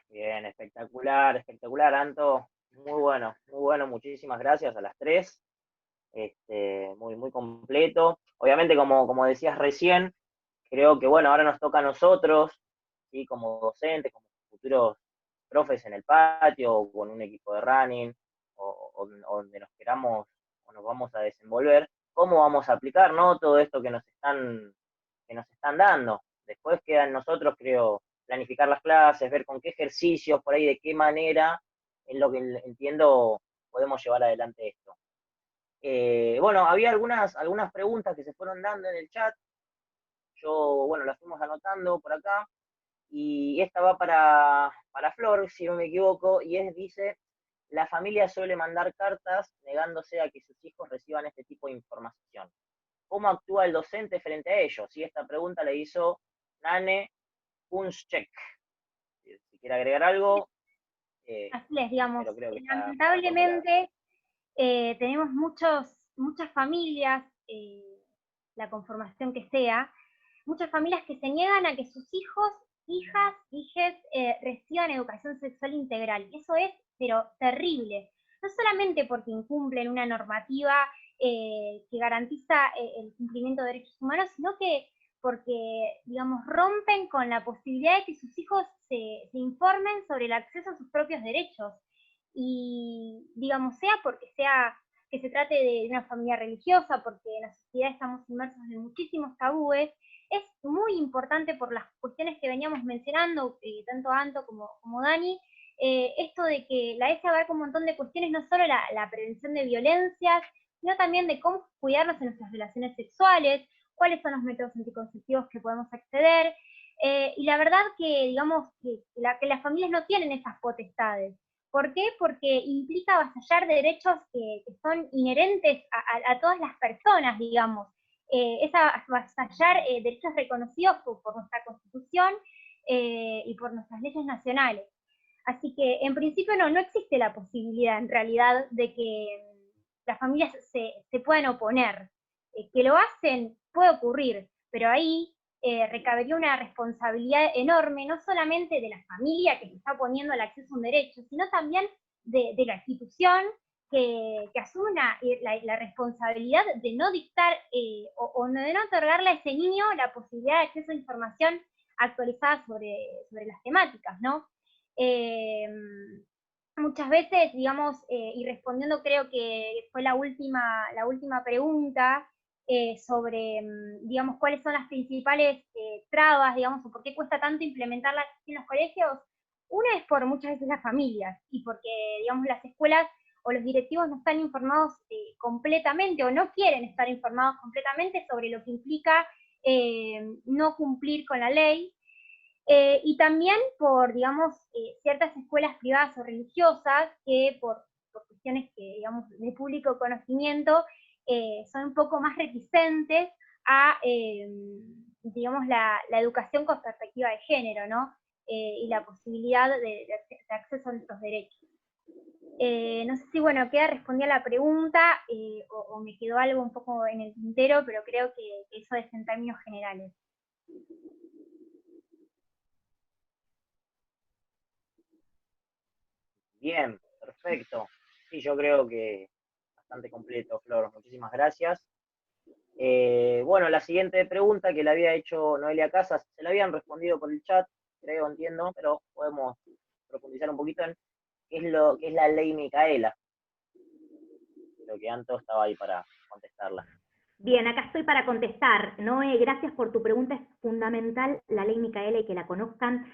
Bien, espectacular, espectacular, Anto. Muy bueno, muchísimas gracias a las tres. Muy completo. Obviamente, como decías recién, creo que bueno, ahora nos toca a nosotros, ¿sí?, como docentes, como futuros profes en el patio, o con un equipo de running, o donde nos queramos o nos vamos a desenvolver, cómo vamos a aplicar, ¿no?, todo esto que nos están dando. Después queda en nosotros, creo, planificar las clases, ver con qué ejercicios, por ahí, de qué manera, en lo que entiendo, podemos llevar adelante esto. Bueno, había algunas preguntas que se fueron dando en el chat. Yo, bueno, las fuimos anotando por acá. Y esta va para Flor, si no me equivoco, y dice: la familia suele mandar cartas negándose a que sus hijos reciban este tipo de información. ¿Cómo actúa el docente frente a ello? Si esta pregunta le hizo Nane Punschek. Si quiere agregar algo. Así es, digamos, pero creo que lamentablemente tenemos muchas familias, la conformación que sea, muchas familias que se niegan a que sus hijos, hijas, hijes reciban educación sexual integral. Eso es, pero terrible. No solamente porque incumplen una normativa que garantiza el cumplimiento de derechos humanos, sino que porque, digamos, rompen con la posibilidad de que sus hijos se informen sobre el acceso a sus propios derechos. Y, digamos, sea que se trate de una familia religiosa, porque en la sociedad estamos inmersos en muchísimos tabúes, es muy importante por las cuestiones que veníamos mencionando, tanto Anto como Dani, esto de que la ESI abarca un montón de cuestiones, no solo la prevención de violencias, sino también de cómo cuidarnos en nuestras relaciones sexuales, cuáles son los métodos anticonceptivos que podemos acceder, y la verdad que, digamos, que las familias no tienen esas potestades. ¿Por qué? Porque implica avasallar derechos que son inherentes a todas las personas, digamos. Es avasallar derechos reconocidos por nuestra Constitución y por nuestras leyes nacionales. Así que, en principio, no existe la posibilidad, en realidad, de que las familias se puedan oponer. Que lo hacen puede ocurrir, pero ahí recabería una responsabilidad enorme, no solamente de la familia que se está oponiendo al acceso a un derecho, sino también de la institución que asume la responsabilidad de no dictar o de no otorgarle a ese niño la posibilidad de acceso a información actualizada sobre las temáticas, ¿no? Muchas veces, digamos, y respondiendo, creo que fue la última pregunta, sobre, digamos, cuáles son las principales trabas, digamos, o por qué cuesta tanto implementarlas en los colegios. Una es por muchas veces las familias, y porque, digamos, las escuelas o los directivos no están informados completamente, o no quieren estar informados completamente sobre lo que implica no cumplir con la ley. Y también por, digamos, ciertas escuelas privadas o religiosas que por cuestiones que, digamos, de público conocimiento, son un poco más reticentes a, digamos, la educación con perspectiva de género, ¿no? Y la posibilidad de acceso a nuestros derechos. No sé si, bueno, respondí a la pregunta o me quedó algo un poco en el tintero, pero creo que eso es en términos generales. Bien, perfecto. Sí, yo creo que bastante completo, Flor. Muchísimas gracias. Bueno, la siguiente pregunta que le había hecho Noelia Casas, se la habían respondido por el chat, creo, entiendo, pero podemos profundizar un poquito en qué es la ley Micaela. Creo que Anto estaba ahí para contestarla. Bien, acá estoy para contestar. Noé, gracias por tu pregunta, es fundamental la ley Micaela y que la conozcan.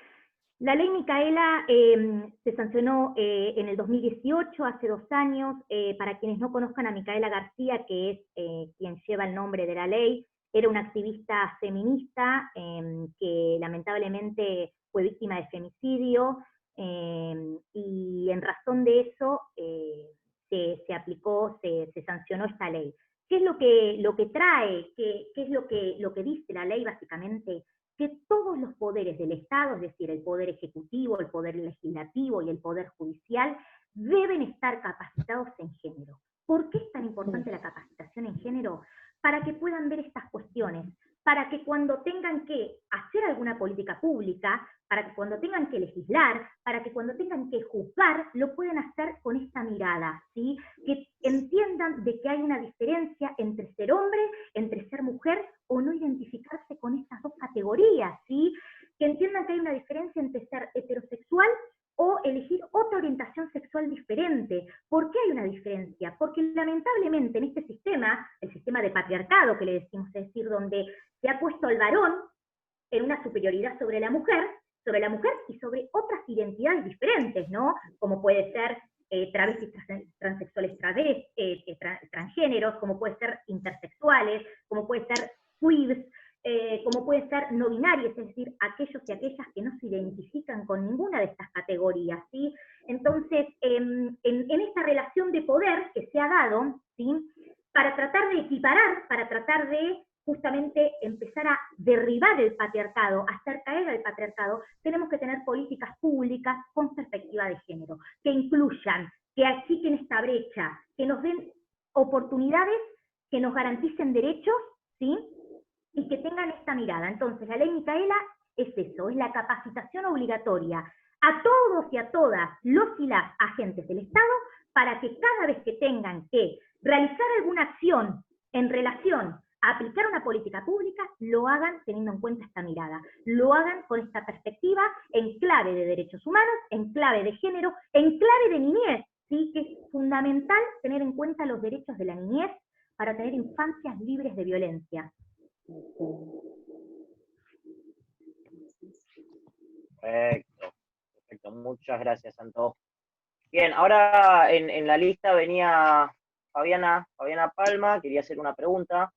La ley Micaela se sancionó en el 2018, hace 2 años. Para quienes no conozcan a Micaela García, que es quien lleva el nombre de la ley, era una activista feminista que lamentablemente fue víctima de femicidio, y en razón de eso se aplicó, se sancionó esta ley. ¿Qué es lo que trae? ¿Qué es lo que dice la ley básicamente? Que todos los poderes del Estado, es decir, el poder ejecutivo, el poder legislativo y el poder judicial, deben estar capacitados en género. ¿Por qué es tan importante la capacitación en género? Para que puedan ver estas cuestiones, para que cuando tengan que hacer alguna política pública, para que cuando tengan que legislar, para que cuando tengan que juzgar, lo puedan hacer con esta mirada, ¿sí? Que entiendan de que hay una diferencia entre ser hombre, entre ser mujer, o no identificarse con estas dos categorías, ¿sí? Que entiendan que hay una diferencia entre ser heterosexual o elegir otra orientación sexual diferente. ¿Por qué hay una diferencia? Porque lamentablemente en este sistema, el sistema de patriarcado que le decimos, es decir, donde se ha puesto al varón en una superioridad sobre la mujer y sobre otras identidades diferentes, ¿no? Como puede ser travestis, transexuales, transgéneros, como puede ser intersexuales, como puede ser queers, como puede ser no binarios, es decir, aquellos y aquellas que no se identifican con ninguna de estas categorías, ¿sí? Entonces, en esta relación de poder que se ha dado, ¿sí? Para tratar de equiparar, para tratar de justamente empezar a derribar el patriarcado, a hacer caer al patriarcado, tenemos que tener políticas públicas con perspectiva de género, que incluyan, que achiquen esta brecha, que nos den oportunidades, que nos garanticen derechos, ¿sí? Y que tengan esta mirada. Entonces, la ley Micaela es eso, es la capacitación obligatoria a todos y a todas los y las agentes del Estado para que cada vez que tengan que realizar alguna acción en relación a aplicar una política pública, lo hagan teniendo en cuenta esta mirada, lo hagan con esta perspectiva en clave de derechos humanos, en clave de género, en clave de niñez, ¿sí? Que es fundamental tener en cuenta los derechos de la niñez para tener infancias libres de violencia. Perfecto, muchas gracias, Santo. Bien, ahora en la lista venía Fabiana Palma, quería hacer una pregunta,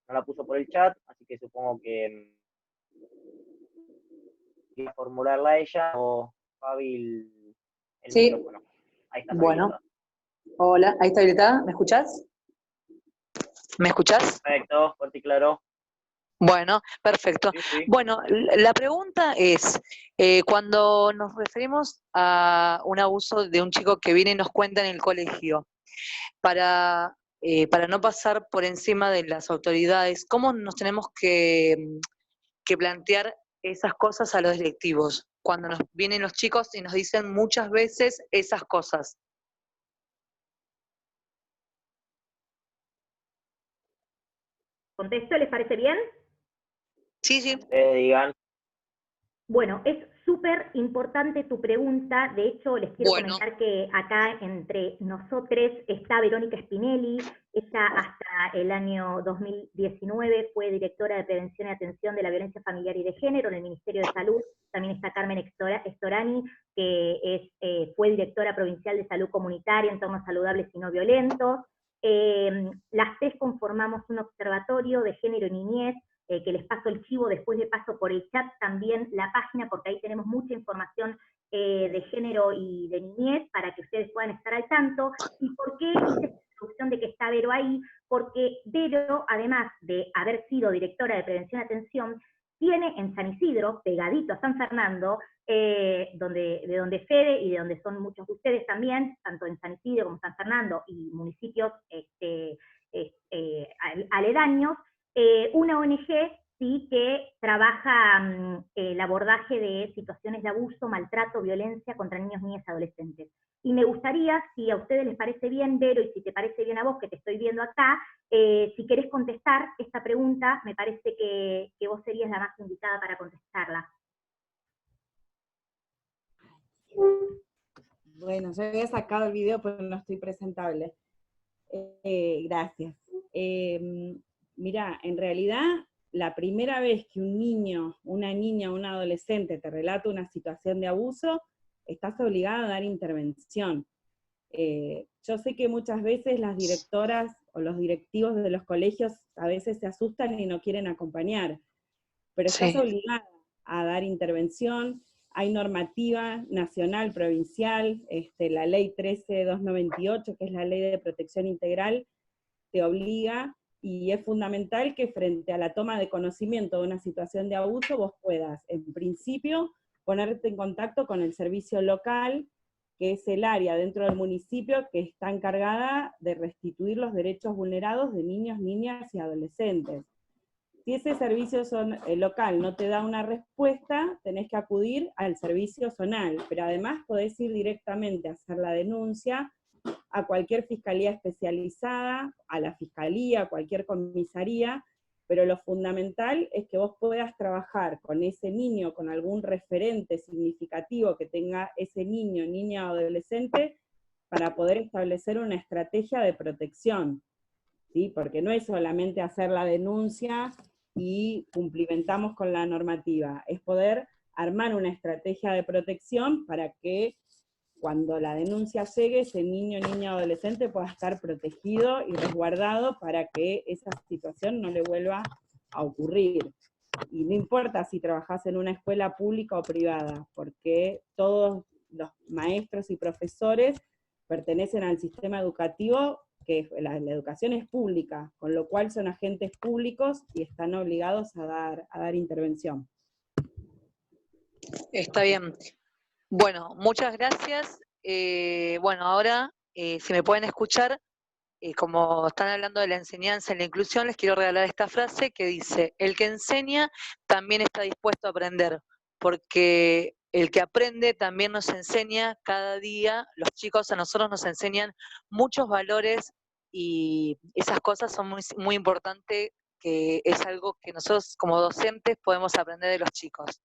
no la puso por el chat, así que supongo que quería formularla ella, o Fabi el sí. Micrófono. Ahí está. Bueno, hola, ahí está habilitada, ¿me escuchás? ¿Me escuchás? Perfecto, fuerte y claro. Bueno, perfecto. Sí, sí. Bueno, la pregunta es, cuando nos referimos a un abuso de un chico que viene y nos cuenta en el colegio, para no pasar por encima de las autoridades, ¿cómo nos tenemos que plantear esas cosas a los directivos? Cuando nos vienen los chicos y nos dicen muchas veces esas cosas. ¿Contesto? ¿Les parece bien? Sí, sí. Digan. Bueno, es súper importante tu pregunta. De hecho, les quiero comentar que acá entre nosotros está Verónica Spinelli. Ella hasta el año 2019 fue directora de Prevención y Atención de la Violencia Familiar y de Género en el Ministerio de Salud. También está Carmen Estorani, que fue directora provincial de Salud Comunitaria, Entornos Saludables y No Violentos. Las tres conformamos un observatorio de género y niñez, que les paso el chivo, después le paso por el chat también la página, porque ahí tenemos mucha información de género y de niñez, para que ustedes puedan estar al tanto. ¿Y por qué hice esta introducción de que está Vero ahí? Porque Vero, además de haber sido directora de Prevención y Atención, tiene en San Isidro, pegadito a San Fernando, de donde Fede y de donde son muchos de ustedes también, tanto en San Isidro como San Fernando y municipios aledaños, una ONG, ¿sí? Que trabaja el abordaje de situaciones de abuso, maltrato, violencia contra niños, niñas y adolescentes. Y me gustaría, si a ustedes les parece bien, Vero, y si te parece bien a vos, que te estoy viendo acá, si querés contestar esta pregunta, me parece que vos serías la más indicada para contestarla. Bueno, yo había sacado el video, pero no estoy presentable. Gracias. Mira, en realidad la primera vez que un niño, una niña, un adolescente te relata una situación de abuso, estás obligada a dar intervención. Yo sé que muchas veces las directoras o los directivos de los colegios a veces se asustan y no quieren acompañar, pero estás Sí. obligada a dar intervención. Hay normativa nacional, provincial, la ley 13.298, que es la ley de protección integral, te obliga, y es fundamental que frente a la toma de conocimiento de una situación de abuso vos puedas, en principio, ponerte en contacto con el servicio local, que es el área dentro del municipio que está encargada de restituir los derechos vulnerados de niños, niñas y adolescentes. Si ese servicio local no te da una respuesta, tenés que acudir al servicio zonal, pero además podés ir directamente a hacer la denuncia a cualquier fiscalía especializada, a la fiscalía, a cualquier comisaría, pero lo fundamental es que vos puedas trabajar con ese niño, con algún referente significativo que tenga ese niño, niña o adolescente, para poder establecer una estrategia de protección, ¿sí? Porque no es solamente hacer la denuncia y cumplimentamos con la normativa, es poder armar una estrategia de protección para que cuando la denuncia llegue, ese niño, niña o adolescente pueda estar protegido y resguardado para que esa situación no le vuelva a ocurrir. Y no importa si trabajás en una escuela pública o privada, porque todos los maestros y profesores pertenecen al sistema educativo, que la educación es pública, con lo cual son agentes públicos y están obligados a dar intervención. Está bien. Bueno, muchas gracias. Bueno, ahora, si me pueden escuchar, como están hablando de la enseñanza y la inclusión, les quiero regalar esta frase que dice: el que enseña también está dispuesto a aprender, porque el que aprende también nos enseña cada día. Los chicos a nosotros nos enseñan muchos valores y esas cosas son muy, muy importantes, que es algo que nosotros como docentes podemos aprender de los chicos.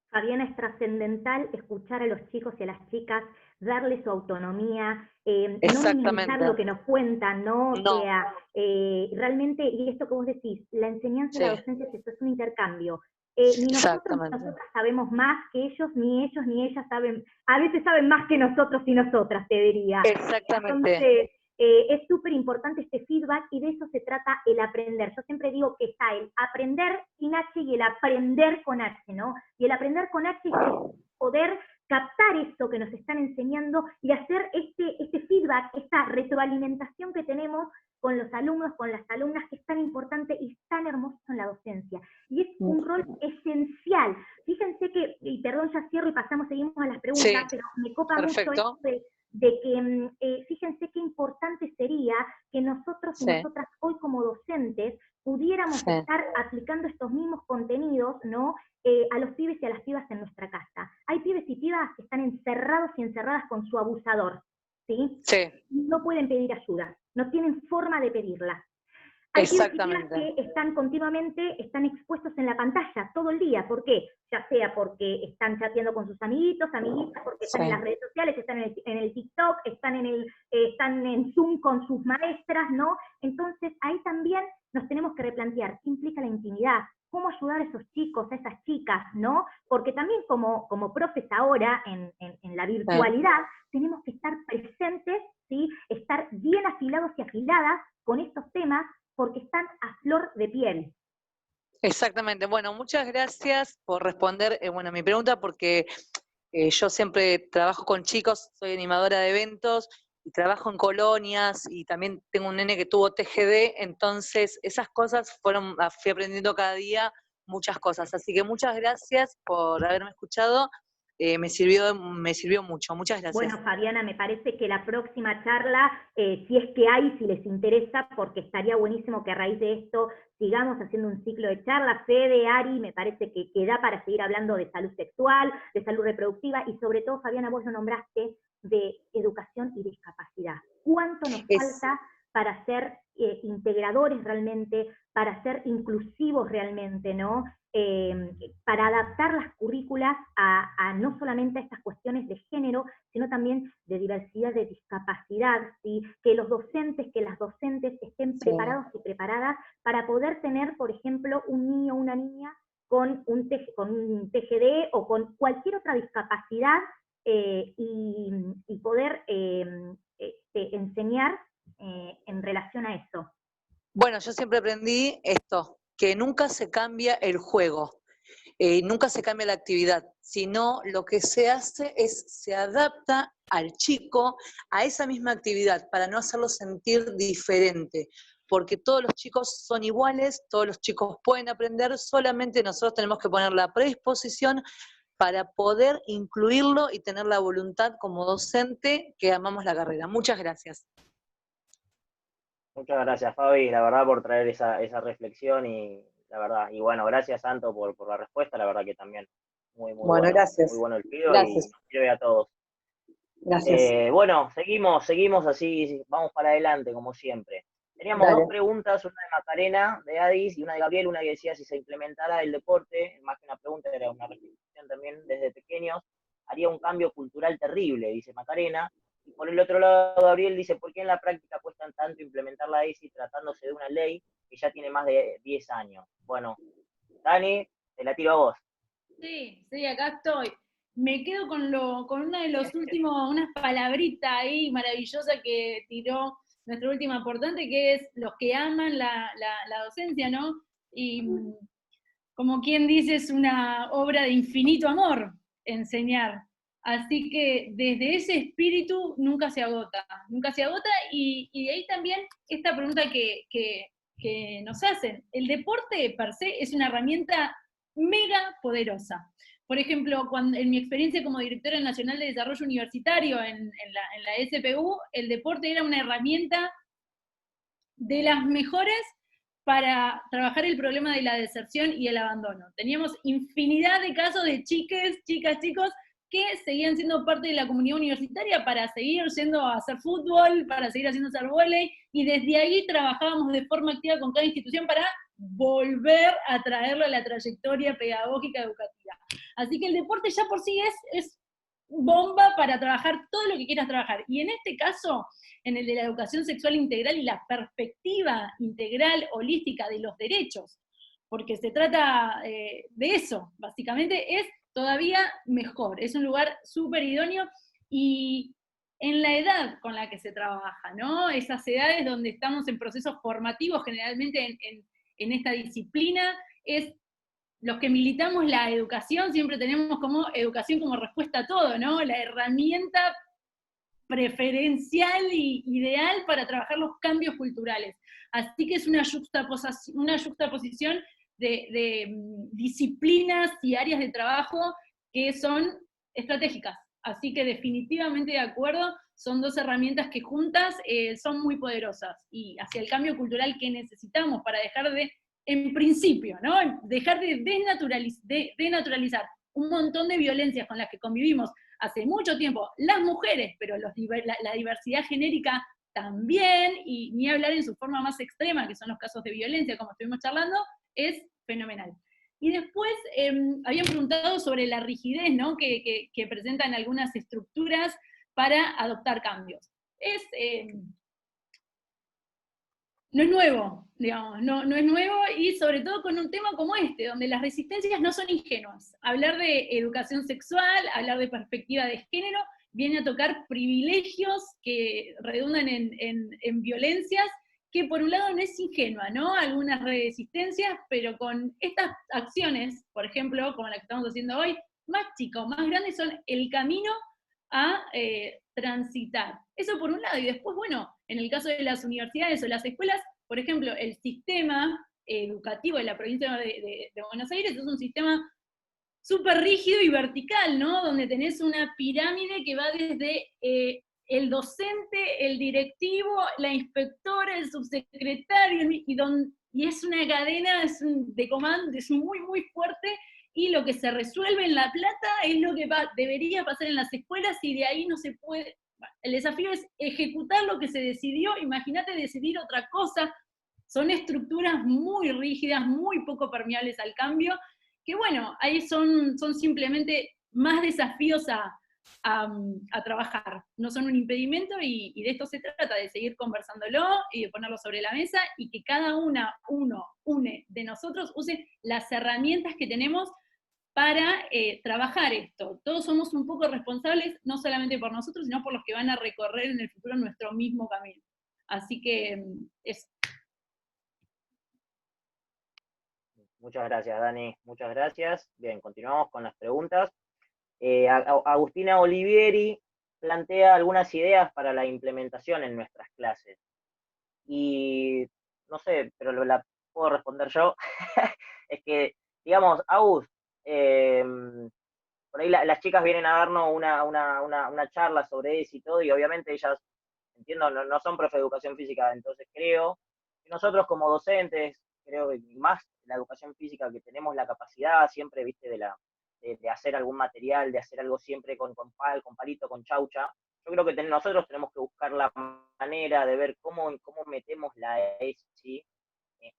Fabiana, es trascendental escuchar a los chicos y a las chicas, darles su autonomía, no minimizar lo que nos cuentan, ¿no? O sea, realmente, y esto que vos decís, la enseñanza y la docencia es un intercambio. Ni nosotros ni nosotras sabemos más que ellos ni ellas saben, a veces saben más que nosotros y nosotras, te diría. Exactamente. Entonces, es súper importante este feedback y de eso se trata el aprender. Yo siempre digo que está el aprender sin H y el aprender con H, ¿no? Y el aprender con H es poder captar esto que nos están enseñando y hacer este feedback, esta retroalimentación que tenemos con los alumnos, con las alumnas, que es tan importante y tan hermoso en la docencia. Y es un rol esencial. Fíjense que, y perdón, ya cierro y seguimos a las preguntas, sí, pero me copa mucho esto de que fíjense qué importante sería que nosotros y nosotras hoy como docentes pudiéramos estar aplicando estos mismos contenidos, ¿no? A los pibes y a las pibas en nuestra casa. Hay pibes y pibas que están encerrados y encerradas con su abusador, ¿sí? No pueden pedir ayuda, no tienen forma de pedirla. Hay pibes y pibas que están continuamente, están expuestos en la pantalla todo el día. ¿Por qué? Ya sea porque están chateando con sus amiguitos, amiguitas, porque están en las redes sociales, están en el TikTok, están en Zoom con sus maestras, ¿no? Entonces ahí también nos tenemos que replantear qué implica la intimidad, cómo ayudar a esos chicos, a esas chicas, ¿no? Porque también como profes ahora en la virtualidad, tenemos que estar presentes, ¿sí? Estar bien afilados y afiladas con estos temas, porque están a flor de piel. Exactamente. Bueno, muchas gracias por responder mi pregunta, porque yo siempre trabajo con chicos, soy animadora de eventos y trabajo en colonias y también tengo un nene que tuvo TGD, entonces esas cosas fui aprendiendo cada día muchas cosas. Así que muchas gracias por haberme escuchado. Me sirvió mucho. Muchas gracias. Bueno, Fabiana, me parece que la próxima charla, si es que hay, si les interesa, porque estaría buenísimo que a raíz de esto sigamos haciendo un ciclo de charlas. Fede, Ari, me parece que da para seguir hablando de salud sexual, de salud reproductiva, y sobre todo, Fabiana, vos lo nombraste, de educación y discapacidad. ¿Cuánto nos falta para ser integradores realmente, para ser inclusivos realmente, ¿no? Para adaptar las currículas a no solamente a estas cuestiones de género, sino también de diversidad, de discapacidad, ¿sí? Que los docentes, que las docentes estén preparados y preparadas para poder tener, por ejemplo, un niño o una niña con un TGD o con cualquier otra discapacidad y poder enseñar en relación a eso. Bueno, yo siempre aprendí esto, que nunca se cambia el juego, nunca se cambia la actividad, sino lo que se hace es, se adapta al chico a esa misma actividad para no hacerlo sentir diferente, porque todos los chicos son iguales, todos los chicos pueden aprender, solamente nosotros tenemos que poner la predisposición para poder incluirlo y tener la voluntad como docente que amamos la carrera. Muchas gracias. Muchas gracias, Fabi, la verdad, por traer esa reflexión y la verdad, y bueno, gracias, Santo, por la respuesta, la verdad que también muy bueno, gracias. Muy bueno el video Gracias. y nos sirve a todos. Gracias. Bueno, seguimos así, vamos para adelante, como siempre. Teníamos dos preguntas, una de Macarena, de Adis, y una de Gabriel, una que decía si se implementara el deporte, más que una pregunta, era una reflexión también desde pequeños, haría un cambio cultural terrible, dice Macarena. Y por el otro lado, Gabriel dice, ¿por qué en la práctica cuestan tanto implementar la ESI tratándose de una ley que ya tiene más de 10 años? Bueno, Dani, te la tiro a vos. Sí, acá estoy. Me quedo con una de los últimos, unas palabritas ahí maravillosas que tiró nuestro último aportante, que es los que aman la docencia, ¿no? Y como quien dice, es una obra de infinito amor enseñar. Así que desde ese espíritu nunca se agota, y de ahí también esta pregunta que nos hacen. El deporte per se es una herramienta mega poderosa. Por ejemplo, en mi experiencia como directora nacional de desarrollo universitario en la SPU, el deporte era una herramienta de las mejores para trabajar el problema de la deserción y el abandono. Teníamos infinidad de casos de chicas, chicos, que seguían siendo parte de la comunidad universitaria para seguir yendo a hacer fútbol, para seguir haciendo hacer vóley, y desde ahí trabajábamos de forma activa con cada institución para volver a traerlo a la trayectoria pedagógica educativa. Así que el deporte ya por sí es bomba para trabajar todo lo que quieras trabajar. Y en este caso, en el de la educación sexual integral y la perspectiva integral, holística de los derechos, porque se trata de eso, básicamente, es todavía mejor, es un lugar súper idóneo, y en la edad con la que se trabaja, ¿no? Esas edades donde estamos en procesos formativos, generalmente en esta disciplina, es los que militamos la educación, siempre tenemos como educación como respuesta a todo, ¿no? La herramienta preferencial y ideal para trabajar los cambios culturales. Así que es una juxtaposición de disciplinas y áreas de trabajo que son estratégicas. Así que definitivamente de acuerdo, son dos herramientas que juntas son muy poderosas, y hacia el cambio cultural que necesitamos para dejar de, en principio, ¿no? Dejar de denaturalizar un montón de violencias con las que convivimos hace mucho tiempo las mujeres, pero la diversidad genérica también, y ni hablar en su forma más extrema, que son los casos de violencia, como estuvimos charlando, es fenomenal. Y después habían preguntado sobre la rigidez, ¿no? que presentan algunas estructuras para adoptar cambios. No es nuevo, digamos, no es nuevo, y sobre todo con un tema como este, donde las resistencias no son ingenuas. Hablar de educación sexual, hablar de perspectiva de género, viene a tocar privilegios que redundan en violencias, que por un lado no es ingenua, ¿no? Algunas resistencias, pero con estas acciones, por ejemplo, como la que estamos haciendo hoy, más chicos, más grandes, son el camino a transitar. Eso por un lado, y después, bueno, en el caso de las universidades o las escuelas, por ejemplo, el sistema educativo de la provincia de Buenos Aires es un sistema súper rígido y vertical, ¿no? Donde tenés una pirámide que va desde el docente, el directivo, la inspectora, el subsecretario, y es una cadena de comando, es muy, muy fuerte, y lo que se resuelve en La Plata es lo que debería pasar en las escuelas, y de ahí no se puede. El desafío es ejecutar lo que se decidió. Imagínate decidir otra cosa. Son estructuras muy rígidas, muy poco permeables al cambio, que bueno, ahí son simplemente más desafíos a trabajar, no son un impedimento, y de esto se trata, de seguir conversándolo y de ponerlo sobre la mesa, y que cada uno de nosotros use las herramientas que tenemos para trabajar esto. Todos somos un poco responsables, no solamente por nosotros, sino por los que van a recorrer en el futuro nuestro mismo camino. Así que eso. Muchas gracias, Dani, muchas gracias. Bien, continuamos con las preguntas. Agustina Olivieri plantea algunas ideas para la implementación en nuestras clases. Y no sé, pero la puedo responder yo. Es que, digamos, Agus, por ahí las chicas vienen a darnos una charla sobre eso y todo, y obviamente ellas, entiendo, no son profe de educación física, entonces creo que nosotros como docentes, creo que más la educación física, que tenemos la capacidad siempre, viste, de hacer algún material, de hacer algo siempre con palito, con chaucha. Yo creo que nosotros tenemos que buscar la manera de ver cómo metemos la ESI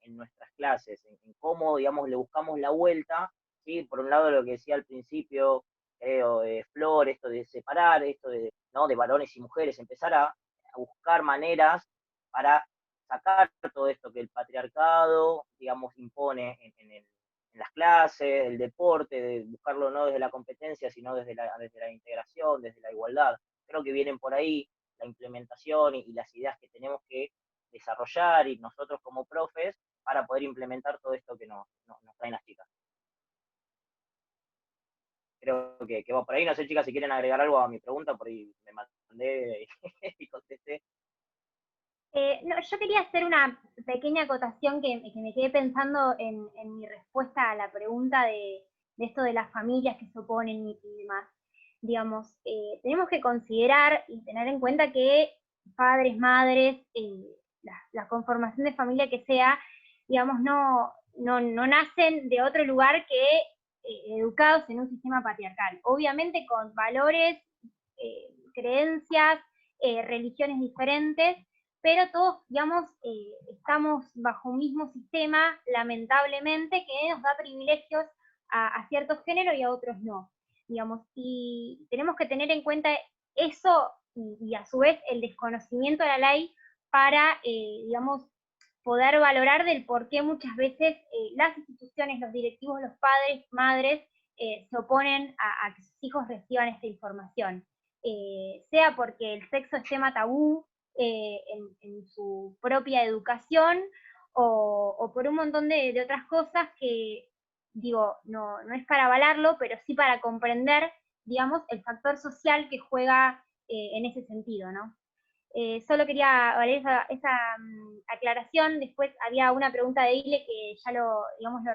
en nuestras clases, en cómo, digamos, le buscamos la vuelta, ¿sí? Por un lado, lo que decía al principio, creo, Flor, esto de separar, esto de varones y mujeres, empezar a buscar maneras para sacar todo esto que el patriarcado, digamos, impone en las clases, el deporte, de buscarlo no desde la competencia, sino desde la integración, desde la igualdad. Creo que vienen por ahí la implementación y las ideas que tenemos que desarrollar, y nosotros como profes, para poder implementar todo esto que nos traen las chicas. Creo que va por ahí. No sé, chicas, si quieren agregar algo a mi pregunta, por ahí me mandé y contesté. No, yo quería hacer una pequeña acotación que me quedé pensando en mi respuesta a la pregunta de esto de las familias que se oponen y demás. Digamos, tenemos que considerar y tener en cuenta que padres, madres, la conformación de familia que sea, digamos, no nacen de otro lugar que educados en un sistema patriarcal. Obviamente con valores, creencias, religiones diferentes, pero todos, digamos, estamos bajo un mismo sistema, lamentablemente, que nos da privilegios a ciertos géneros y a otros no, digamos, y tenemos que tener en cuenta eso y a su vez el desconocimiento de la ley para, digamos, poder valorar del por qué muchas veces las instituciones, los directivos, los padres, madres, se oponen a que sus hijos reciban esta información, sea porque el sexo es tema tabú, en su propia educación, o por un montón de otras cosas que, digo, no es para avalarlo, pero sí para comprender, digamos, el factor social que juega en ese sentido, ¿no? Solo quería valer esa aclaración. Después había una pregunta de Ile que ya lo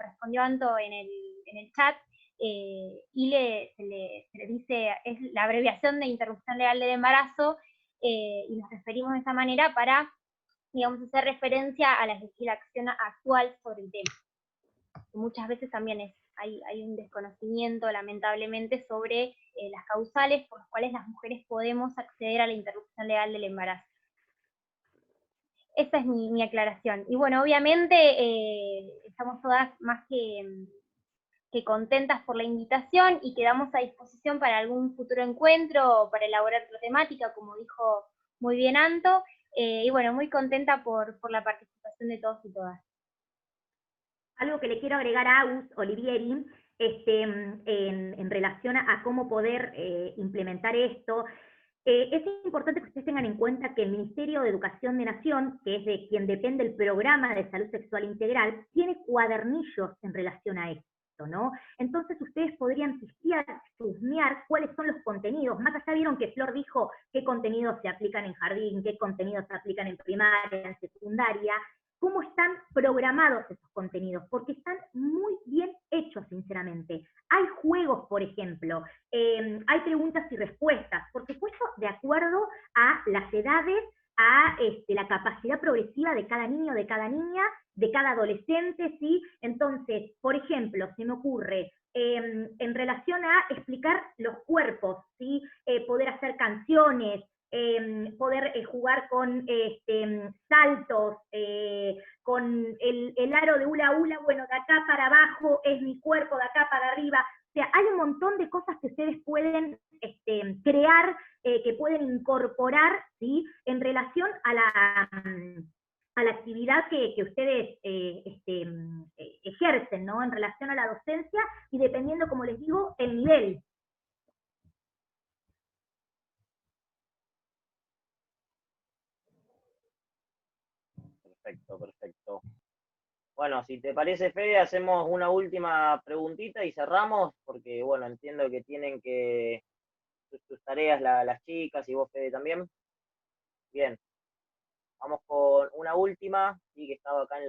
respondió Anto en el chat. Ile se le dice, es la abreviación de interrupción legal del embarazo, y nos referimos de esa manera para, digamos, hacer referencia a la legislación actual sobre el tema. Muchas veces también hay un desconocimiento, lamentablemente, sobre las causales por las cuales las mujeres podemos acceder a la interrupción legal del embarazo. Esa es mi aclaración. Y bueno, obviamente estamos todas más que contentas por la invitación y quedamos a disposición para algún futuro encuentro o para elaborar otra temática, como dijo muy bien Anto, y bueno, muy contenta por la participación de todos y todas. Algo que le quiero agregar a Agus Olivieri, en relación a cómo poder implementar esto, es importante que ustedes tengan en cuenta que el Ministerio de Educación de Nación, que es de quien depende el programa de salud sexual integral, tiene cuadernillos en relación a esto, ¿no? Entonces ustedes podrían chusmear cuáles son los contenidos. Más allá vieron que Flor dijo qué contenidos se aplican en jardín, qué contenidos se aplican en primaria, en secundaria. ¿Cómo están programados esos contenidos? Porque están muy bien hechos, sinceramente. Hay juegos, por ejemplo, hay preguntas y respuestas, por supuesto, de acuerdo a las edades, a la capacidad progresiva de cada niño, de cada niña, de cada adolescente, ¿sí? Entonces, por ejemplo, se me ocurre, en relación a explicar los cuerpos, ¿sí? Poder hacer canciones, poder jugar con saltos, con el aro de hula hula, bueno, de acá para abajo es mi cuerpo, de acá para arriba. O sea, hay un montón de cosas que ustedes pueden crear, que pueden incorporar, ¿sí?, en relación a la actividad que ustedes ejercen, ¿no?, en relación a la docencia, y dependiendo, como les digo, el nivel. Perfecto, perfecto. Bueno, si te parece, Fede, hacemos una última preguntita y cerramos, porque, bueno, entiendo que tienen que sus tareas las chicas y vos, Fede, también. Bien, vamos con una última, sí, que estaba acá en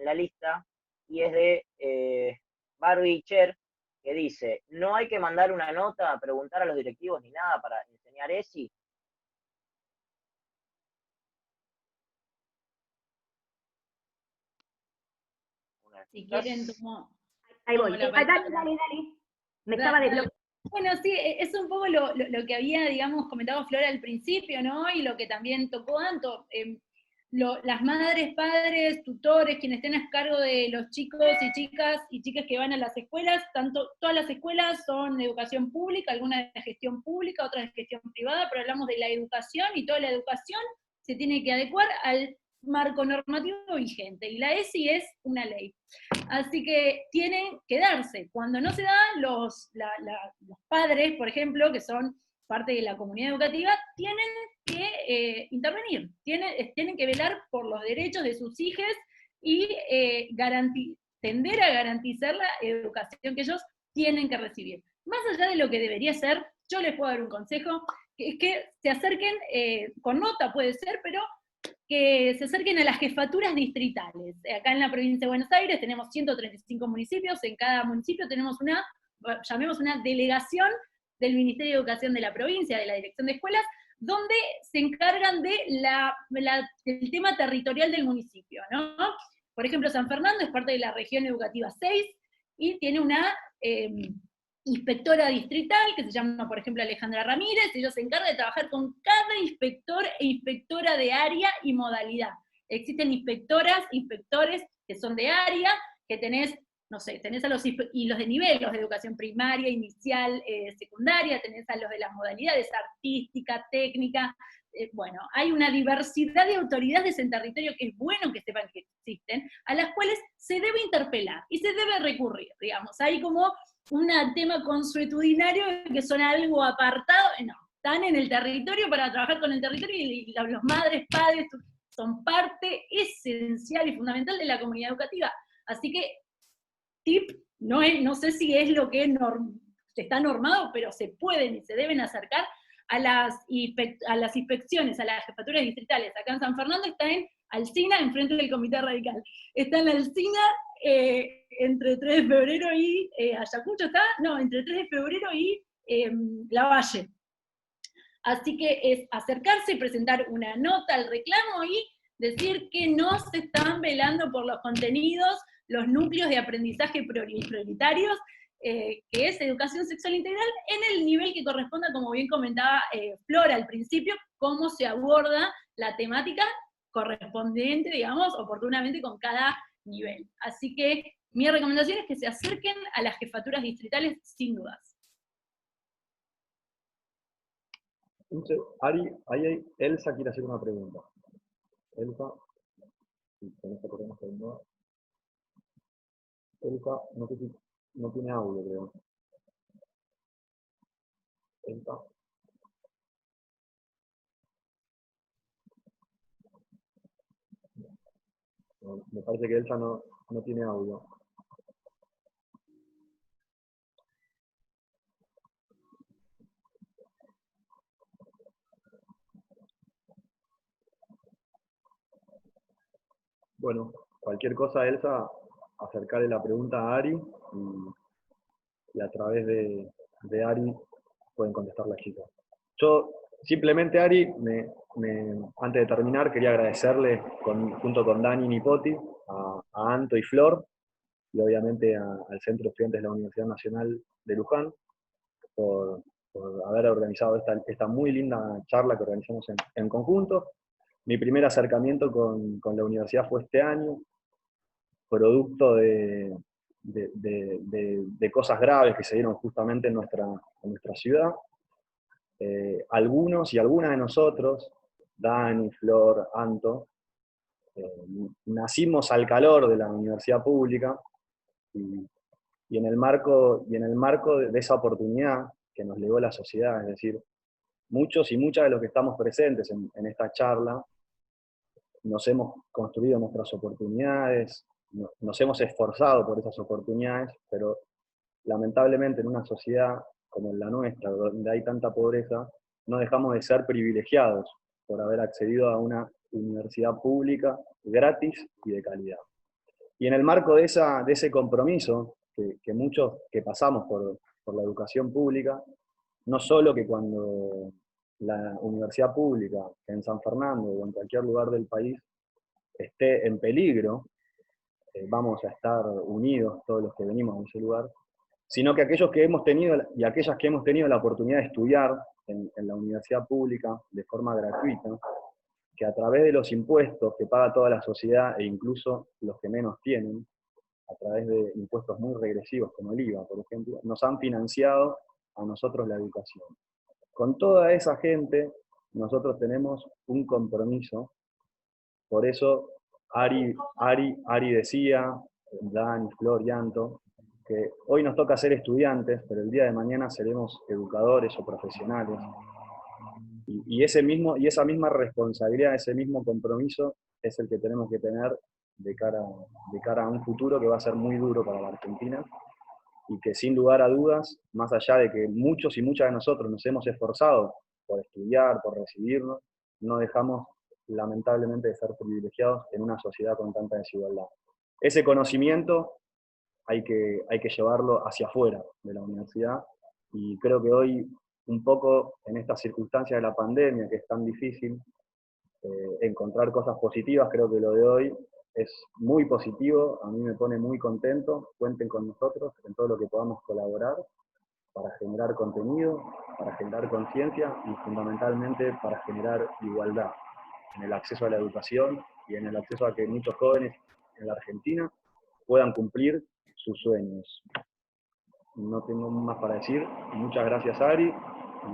la lista, y es de Barbie Cher, que dice, no hay que mandar una nota a preguntar a los directivos ni nada para enseñar ESI. Si quieren, tomo Ahí voy. la Dale. palabra. Me estaba desbloqueando. Bueno, sí, es un poco lo que había, digamos, comentado Flora al principio, ¿no? Y lo que también tocó Anto. Las madres, padres, tutores, quienes estén a cargo de los chicos y chicas que van a las escuelas, todas las escuelas son de educación pública, algunas de gestión pública, otras de gestión privada, pero hablamos de la educación, y toda la educación se tiene que adecuar al marco normativo vigente, y la ESI es una ley. Así que tienen que darse. Cuando no se da, los padres, por ejemplo, que son parte de la comunidad educativa, tienen que intervenir, tienen que velar por los derechos de sus hijos y tender a garantizar la educación que ellos tienen que recibir. Más allá de lo que debería ser, yo les puedo dar un consejo, que es que se acerquen, con nota puede ser, pero que se acerquen a las jefaturas distritales. Acá en la provincia de Buenos Aires tenemos 135 municipios, en cada municipio tenemos llamemos una delegación del Ministerio de Educación de la provincia, de la Dirección de Escuelas, donde se encargan del tema territorial del municipio, ¿no? Por ejemplo, San Fernando es parte de la región educativa 6, y tiene una inspectora distrital, que se llama, por ejemplo, Alejandra Ramírez. Ella se encarga de trabajar con cada inspector e inspectora de área y modalidad. Existen inspectoras, inspectores que son de área, que tenés, no sé, tenés a los de nivel, los de educación primaria, inicial, secundaria, tenés a los de las modalidades artística, técnica. Bueno, hay una diversidad de autoridades en territorio que es bueno que sepan que existen, a las cuales se debe interpelar y se debe recurrir, digamos. Hay como un tema consuetudinario que son algo apartado, no, están en el territorio para trabajar con el territorio, y los madres, padres son parte esencial y fundamental de la comunidad educativa. Así que, tip, no sé si es lo que está normado, pero se pueden y se deben acercar a las inspecciones, a las jefaturas distritales. Acá en San Fernando está en Alsina, enfrente del Comité Radical. Está en Alsina, entre 3 de febrero y Ayacucho está, no, entre 3 de febrero y Lavalle. Así que es acercarse, presentar una nota al reclamo y decir que no se están velando por los contenidos, los núcleos de aprendizaje prioritarios, que es educación sexual integral, en el nivel que corresponda, como bien comentaba Flora al principio, cómo se aborda la temática correspondiente, digamos, oportunamente con cada nivel. Así que mi recomendación es que se acerquen a las jefaturas distritales sin dudas. Entonces, Ari, ahí Elsa quiere hacer una pregunta. Elsa, Elsa, no sé si no tiene audio, creo. Elsa. No, me parece que Elsa no tiene audio. Bueno, cualquier cosa, Elsa, acercarle la pregunta a Ari y a través de Ari pueden contestar las chicas. Yo simplemente, Ari, antes de terminar, quería agradecerle junto con Dani Nipoti, a Anto y Flor, y obviamente al Centro de Estudiantes de la Universidad Nacional de Luján, por haber organizado esta muy linda charla que organizamos en conjunto. Mi primer acercamiento con la universidad fue este año, producto de cosas graves que se dieron justamente en nuestra ciudad. Algunos y algunas de nosotros, Dani, Flor, Anto, nacimos al calor de la universidad pública y en el marco de esa oportunidad que nos legó la sociedad, es decir, muchos y muchas de los que estamos presentes en esta charla, nos hemos construido nuestras oportunidades, nos hemos esforzado por esas oportunidades, pero lamentablemente en una sociedad como la nuestra, donde hay tanta pobreza, no dejamos de ser privilegiados por haber accedido a una universidad pública gratis y de calidad. Y en el marco de ese compromiso, que muchos que pasamos por la educación pública, no solo que cuando la universidad pública en San Fernando o en cualquier lugar del país esté en peligro, vamos a estar unidos todos los que venimos de ese lugar, sino que aquellos que hemos tenido y aquellas que hemos tenido la oportunidad de estudiar en la universidad pública de forma gratuita, que a través de los impuestos que paga toda la sociedad e incluso los que menos tienen, a través de impuestos muy regresivos como el IVA, por ejemplo, nos han financiado a nosotros la educación. Con toda esa gente, nosotros tenemos un compromiso. Por eso Ari decía, Dani, Flor y Anto, que hoy nos toca ser estudiantes, pero el día de mañana seremos educadores o profesionales. Y esa misma responsabilidad, ese mismo compromiso es el que tenemos que tener de cara a un futuro que va a ser muy duro para la Argentina, y que sin lugar a dudas, más allá de que muchos y muchas de nosotros nos hemos esforzado por estudiar, por recibirnos, no dejamos lamentablemente de ser privilegiados en una sociedad con tanta desigualdad. Ese conocimiento hay que llevarlo hacia afuera de la universidad, y creo que hoy, un poco en estas circunstancias de la pandemia, que es tan difícil encontrar cosas positivas, creo que lo de hoy es muy positivo, a mí me pone muy contento. Cuenten con nosotros en todo lo que podamos colaborar para generar contenido, para generar conciencia y fundamentalmente para generar igualdad en el acceso a la educación y en el acceso a que muchos jóvenes en la Argentina puedan cumplir sus sueños. No tengo más para decir. Muchas gracias, Ari,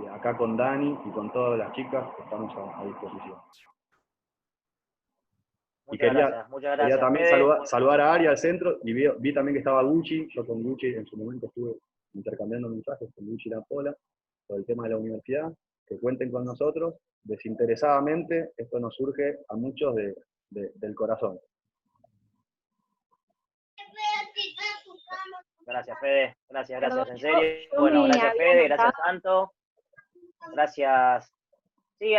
y acá con Dani y con todas las chicas estamos a disposición. Muchas gracias, también Fede. saludar a Ari al centro, y vi también que estaba Gucci. Yo con Gucci en su momento estuve intercambiando mensajes con Gucci y la Pola por el tema de la universidad. Que cuenten con nosotros, desinteresadamente, esto nos surge a muchos del corazón. Gracias, Fede. Gracias, en serio. Bueno, gracias, Fede, gracias, Santo. Gracias. Sí,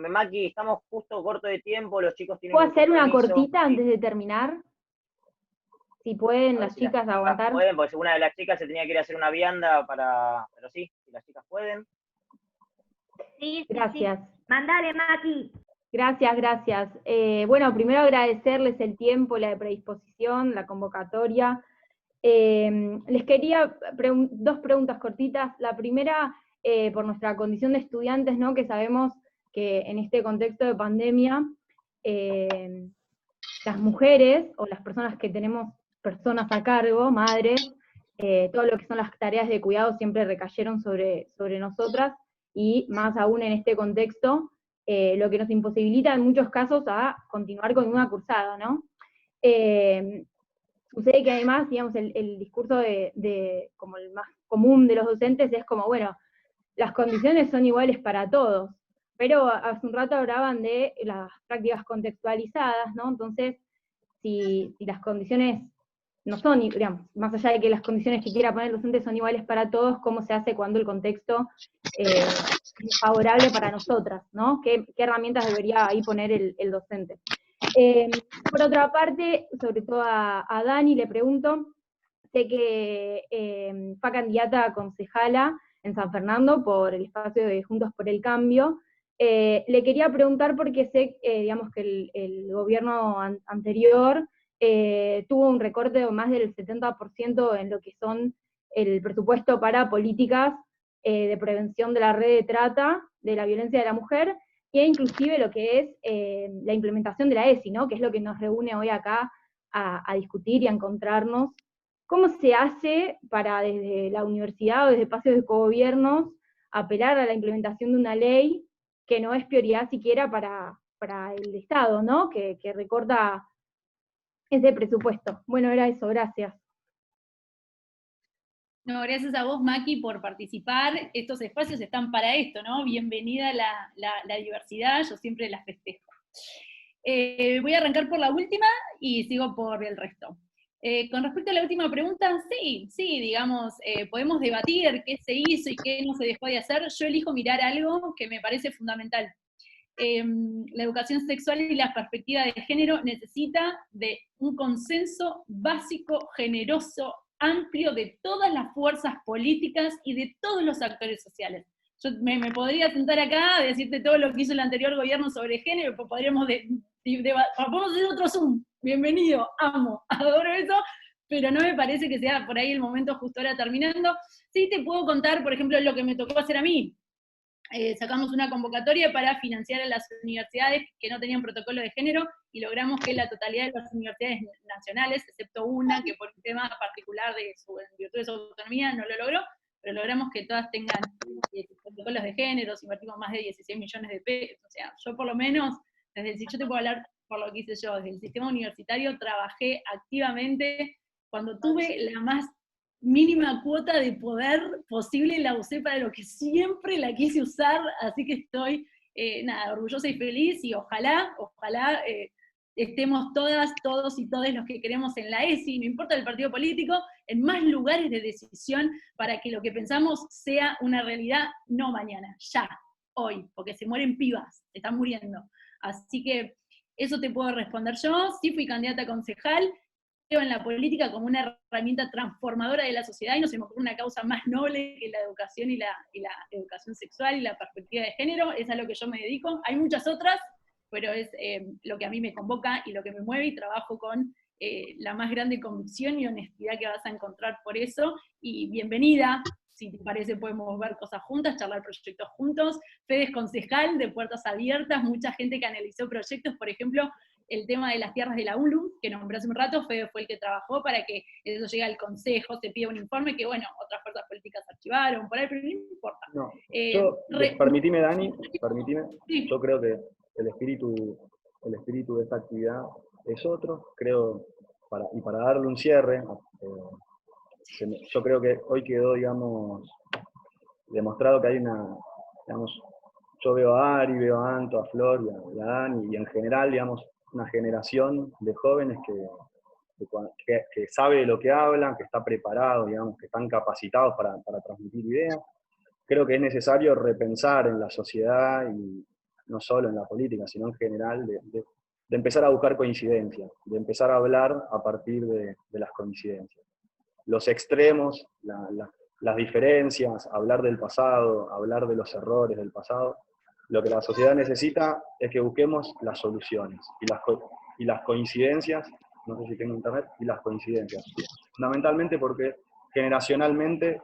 Maki, estamos justo corto de tiempo, los chicos tienen... ¿Puedo hacer una cortita antes de terminar? Si pueden las si chicas las aguantar. Pueden, porque una de las chicas se tenía que ir a hacer una vianda para... Pero sí, si las chicas pueden. Sí, gracias. Sí. Mandale, Maki. Gracias. Bueno, primero agradecerles el tiempo, la predisposición, la convocatoria. Les quería dos preguntas cortitas. La primera, por nuestra condición de estudiantes, ¿no? Que sabemos que en este contexto de pandemia, las mujeres, o las personas que tenemos personas a cargo, madres, todo lo que son las tareas de cuidado siempre recayeron sobre nosotras, y más aún en este contexto, lo que nos imposibilita en muchos casos a continuar con una cursada, ¿no? Sucede que además, digamos, el discurso como el más común de los docentes es como, bueno, las condiciones son iguales para todos, pero hace un rato hablaban de las prácticas contextualizadas, ¿no? Entonces, si las condiciones no son, digamos, más allá de que las condiciones que quiera poner el docente son iguales para todos, ¿cómo se hace cuando el contexto es favorable para nosotras, ¿no? ¿Qué herramientas debería ahí poner el docente? Por otra parte, sobre todo a Dani le pregunto, sé que fue candidata a concejala en San Fernando por el espacio de Juntos por el Cambio. Le quería preguntar porque sé, digamos, que el gobierno anterior tuvo un recorte de más del 70% en lo que son el presupuesto para políticas de prevención de la red de trata, de la violencia de la mujer, e inclusive lo que es la implementación de la ESI, ¿no? Que es lo que nos reúne hoy acá a discutir y a encontrarnos. ¿Cómo se hace para desde la universidad o desde espacios de cogobiernos apelar a la implementación de una ley que no es prioridad siquiera para el Estado, ¿no? Que recorta ese presupuesto? Bueno, era eso, gracias. No, gracias a vos, Maki, por participar. Estos espacios están para esto, ¿no? Bienvenida la diversidad, yo siempre la festejo. Voy a arrancar por la última y sigo por el resto. Con respecto a la última pregunta, sí, digamos, podemos debatir qué se hizo y qué no se dejó de hacer. Yo elijo mirar algo que me parece fundamental. La educación sexual y la perspectiva de género necesita de un consenso básico, generoso, amplio de todas las fuerzas políticas y de todos los actores sociales. Yo me podría sentar acá a decirte todo lo que hizo el anterior gobierno sobre género, pero podemos hacer otro Zoom. Bienvenido, amo, adoro eso, pero no me parece que sea por ahí el momento justo ahora terminando. Sí te puedo contar, por ejemplo, lo que me tocó hacer a mí. Sacamos una convocatoria para financiar a las universidades que no tenían protocolo de género y logramos que la totalidad de las universidades nacionales, excepto una que por un tema particular en virtud de su autonomía no lo logró, pero logramos que todas tengan protocolos de género, invertimos más de 16 millones de pesos. O sea, yo por lo menos, yo te puedo hablar por lo que hice yo, desde el sistema universitario trabajé activamente. Cuando tuve la más mínima cuota de poder posible, la usé para lo que siempre la quise usar, así que estoy, orgullosa y feliz, y ojalá estemos todas, todos y todes los que queremos en la ESI, no importa el partido político, en más lugares de decisión para que lo que pensamos sea una realidad, no mañana, ya, hoy, porque se mueren pibas, se están muriendo. Así que eso te puedo responder yo. Sí fui candidata a concejal, creo en la política como una herramienta transformadora de la sociedad, y no se me ocurre una causa más noble que la educación y la educación sexual y la perspectiva de género. Es a lo que yo me dedico. Hay muchas otras, pero es lo que a mí me convoca y lo que me mueve, y trabajo con la más grande convicción y honestidad que vas a encontrar por eso. Y bienvenida, si te parece podemos ver cosas juntas, charlar proyectos juntos. Fede es concejal de Puertas Abiertas, mucha gente que analizó proyectos, por ejemplo, el tema de las tierras de la ULU, que nombré hace un rato. Fede fue el que trabajó para que eso llegue al Consejo, se pida un informe que, bueno, otras fuerzas políticas archivaron, por ahí, pero no importa. No, permitime, Dani, sí. Yo creo que el espíritu de esta actividad es otro, creo, para darle un cierre, yo creo que hoy quedó, digamos, demostrado que hay digamos, yo veo a Ari, veo a Anto, a Flor y a Dani, y en general, digamos, una generación de jóvenes que sabe de lo que hablan, que está preparado, digamos, que están capacitados para transmitir ideas. Creo que es necesario repensar en la sociedad, y no solo en la política, sino en general, de empezar a buscar coincidencias, de empezar a hablar a partir de las coincidencias. Los extremos, las diferencias, hablar del pasado, hablar de los errores del pasado, lo que la sociedad necesita es que busquemos las soluciones y las coincidencias, no sé si tengo internet, y las coincidencias. Fundamentalmente porque generacionalmente,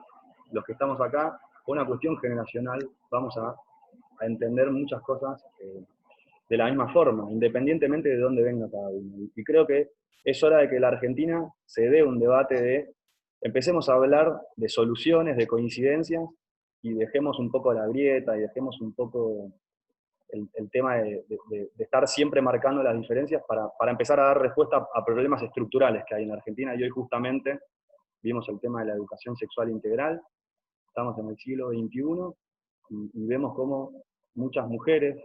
los que estamos acá, por una cuestión generacional, vamos a entender muchas cosas de la misma forma, independientemente de dónde venga cada uno. Y creo que es hora de que la Argentina se dé un debate de, empecemos a hablar de soluciones, de coincidencias, y dejemos un poco la grieta, y dejemos un poco el tema de estar siempre marcando las diferencias para empezar a dar respuesta a problemas estructurales que hay en la Argentina. Y hoy justamente vimos el tema de la educación sexual integral, estamos en el siglo XXI, y vemos cómo muchas mujeres,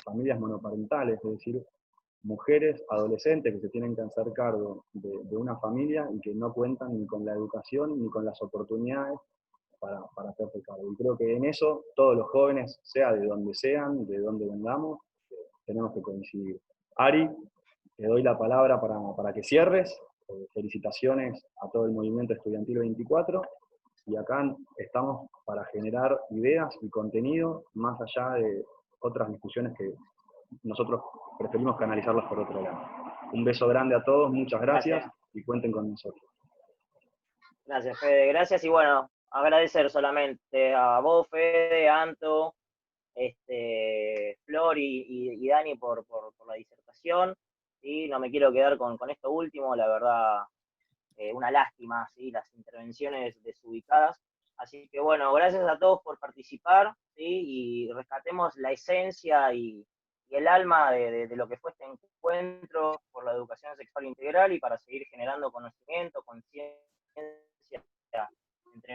familias monoparentales, es decir, mujeres, adolescentes que se tienen que hacer cargo de una familia y que no cuentan ni con la educación ni con las oportunidades para hacerse cargo. Y creo que en eso todos los jóvenes, sea de donde sean, de donde vengamos, tenemos que coincidir. Ari, te doy la palabra para que cierres. Felicitaciones a todo el movimiento estudiantil 24, y acá estamos para generar ideas y contenido más allá de otras discusiones que nosotros preferimos canalizarlas por otro lado. Un beso grande a todos, muchas gracias. Y cuenten con nosotros. Gracias, Fede, gracias, y bueno, agradecer solamente a vos, Fede, a Anto, Flor y Dani por la disertación, ¿sí? No me quiero quedar con esto último, la verdad, una lástima, ¿sí? Las intervenciones desubicadas. Así que bueno, gracias a todos por participar, ¿sí? Y rescatemos la esencia y el alma de lo que fue este encuentro por la educación sexual integral, y para seguir generando conocimiento, conciencia entre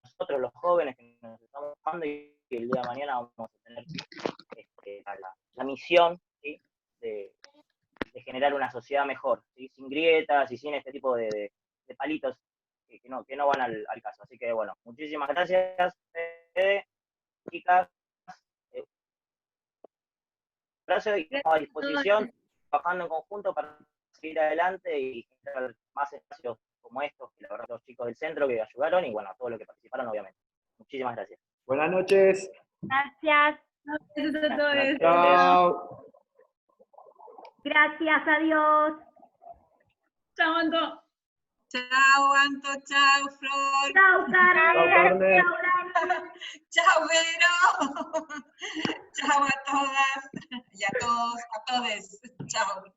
nosotros los jóvenes que nos estamos formando, y el día de mañana vamos a tener la misión, ¿sí? de generar una sociedad mejor, ¿sí? Sin grietas y sin este tipo de palitos que no van al caso. Así que bueno, muchísimas gracias, chicas. Gracias, y estamos a disposición, trabajando en conjunto para seguir adelante y generar más espacios como estos, que la verdad los chicos del centro que ayudaron, y bueno, a todos los que participaron, obviamente. Muchísimas gracias. Buenas noches. Gracias. Gracias a todos. Chao. Gracias, adiós. Chao, Anto. Chao, Anto, chao, Flor. Chao, Carmen. Chao, Dani. Chao, Vero. Chao a todas y a todos, a todes. Chao.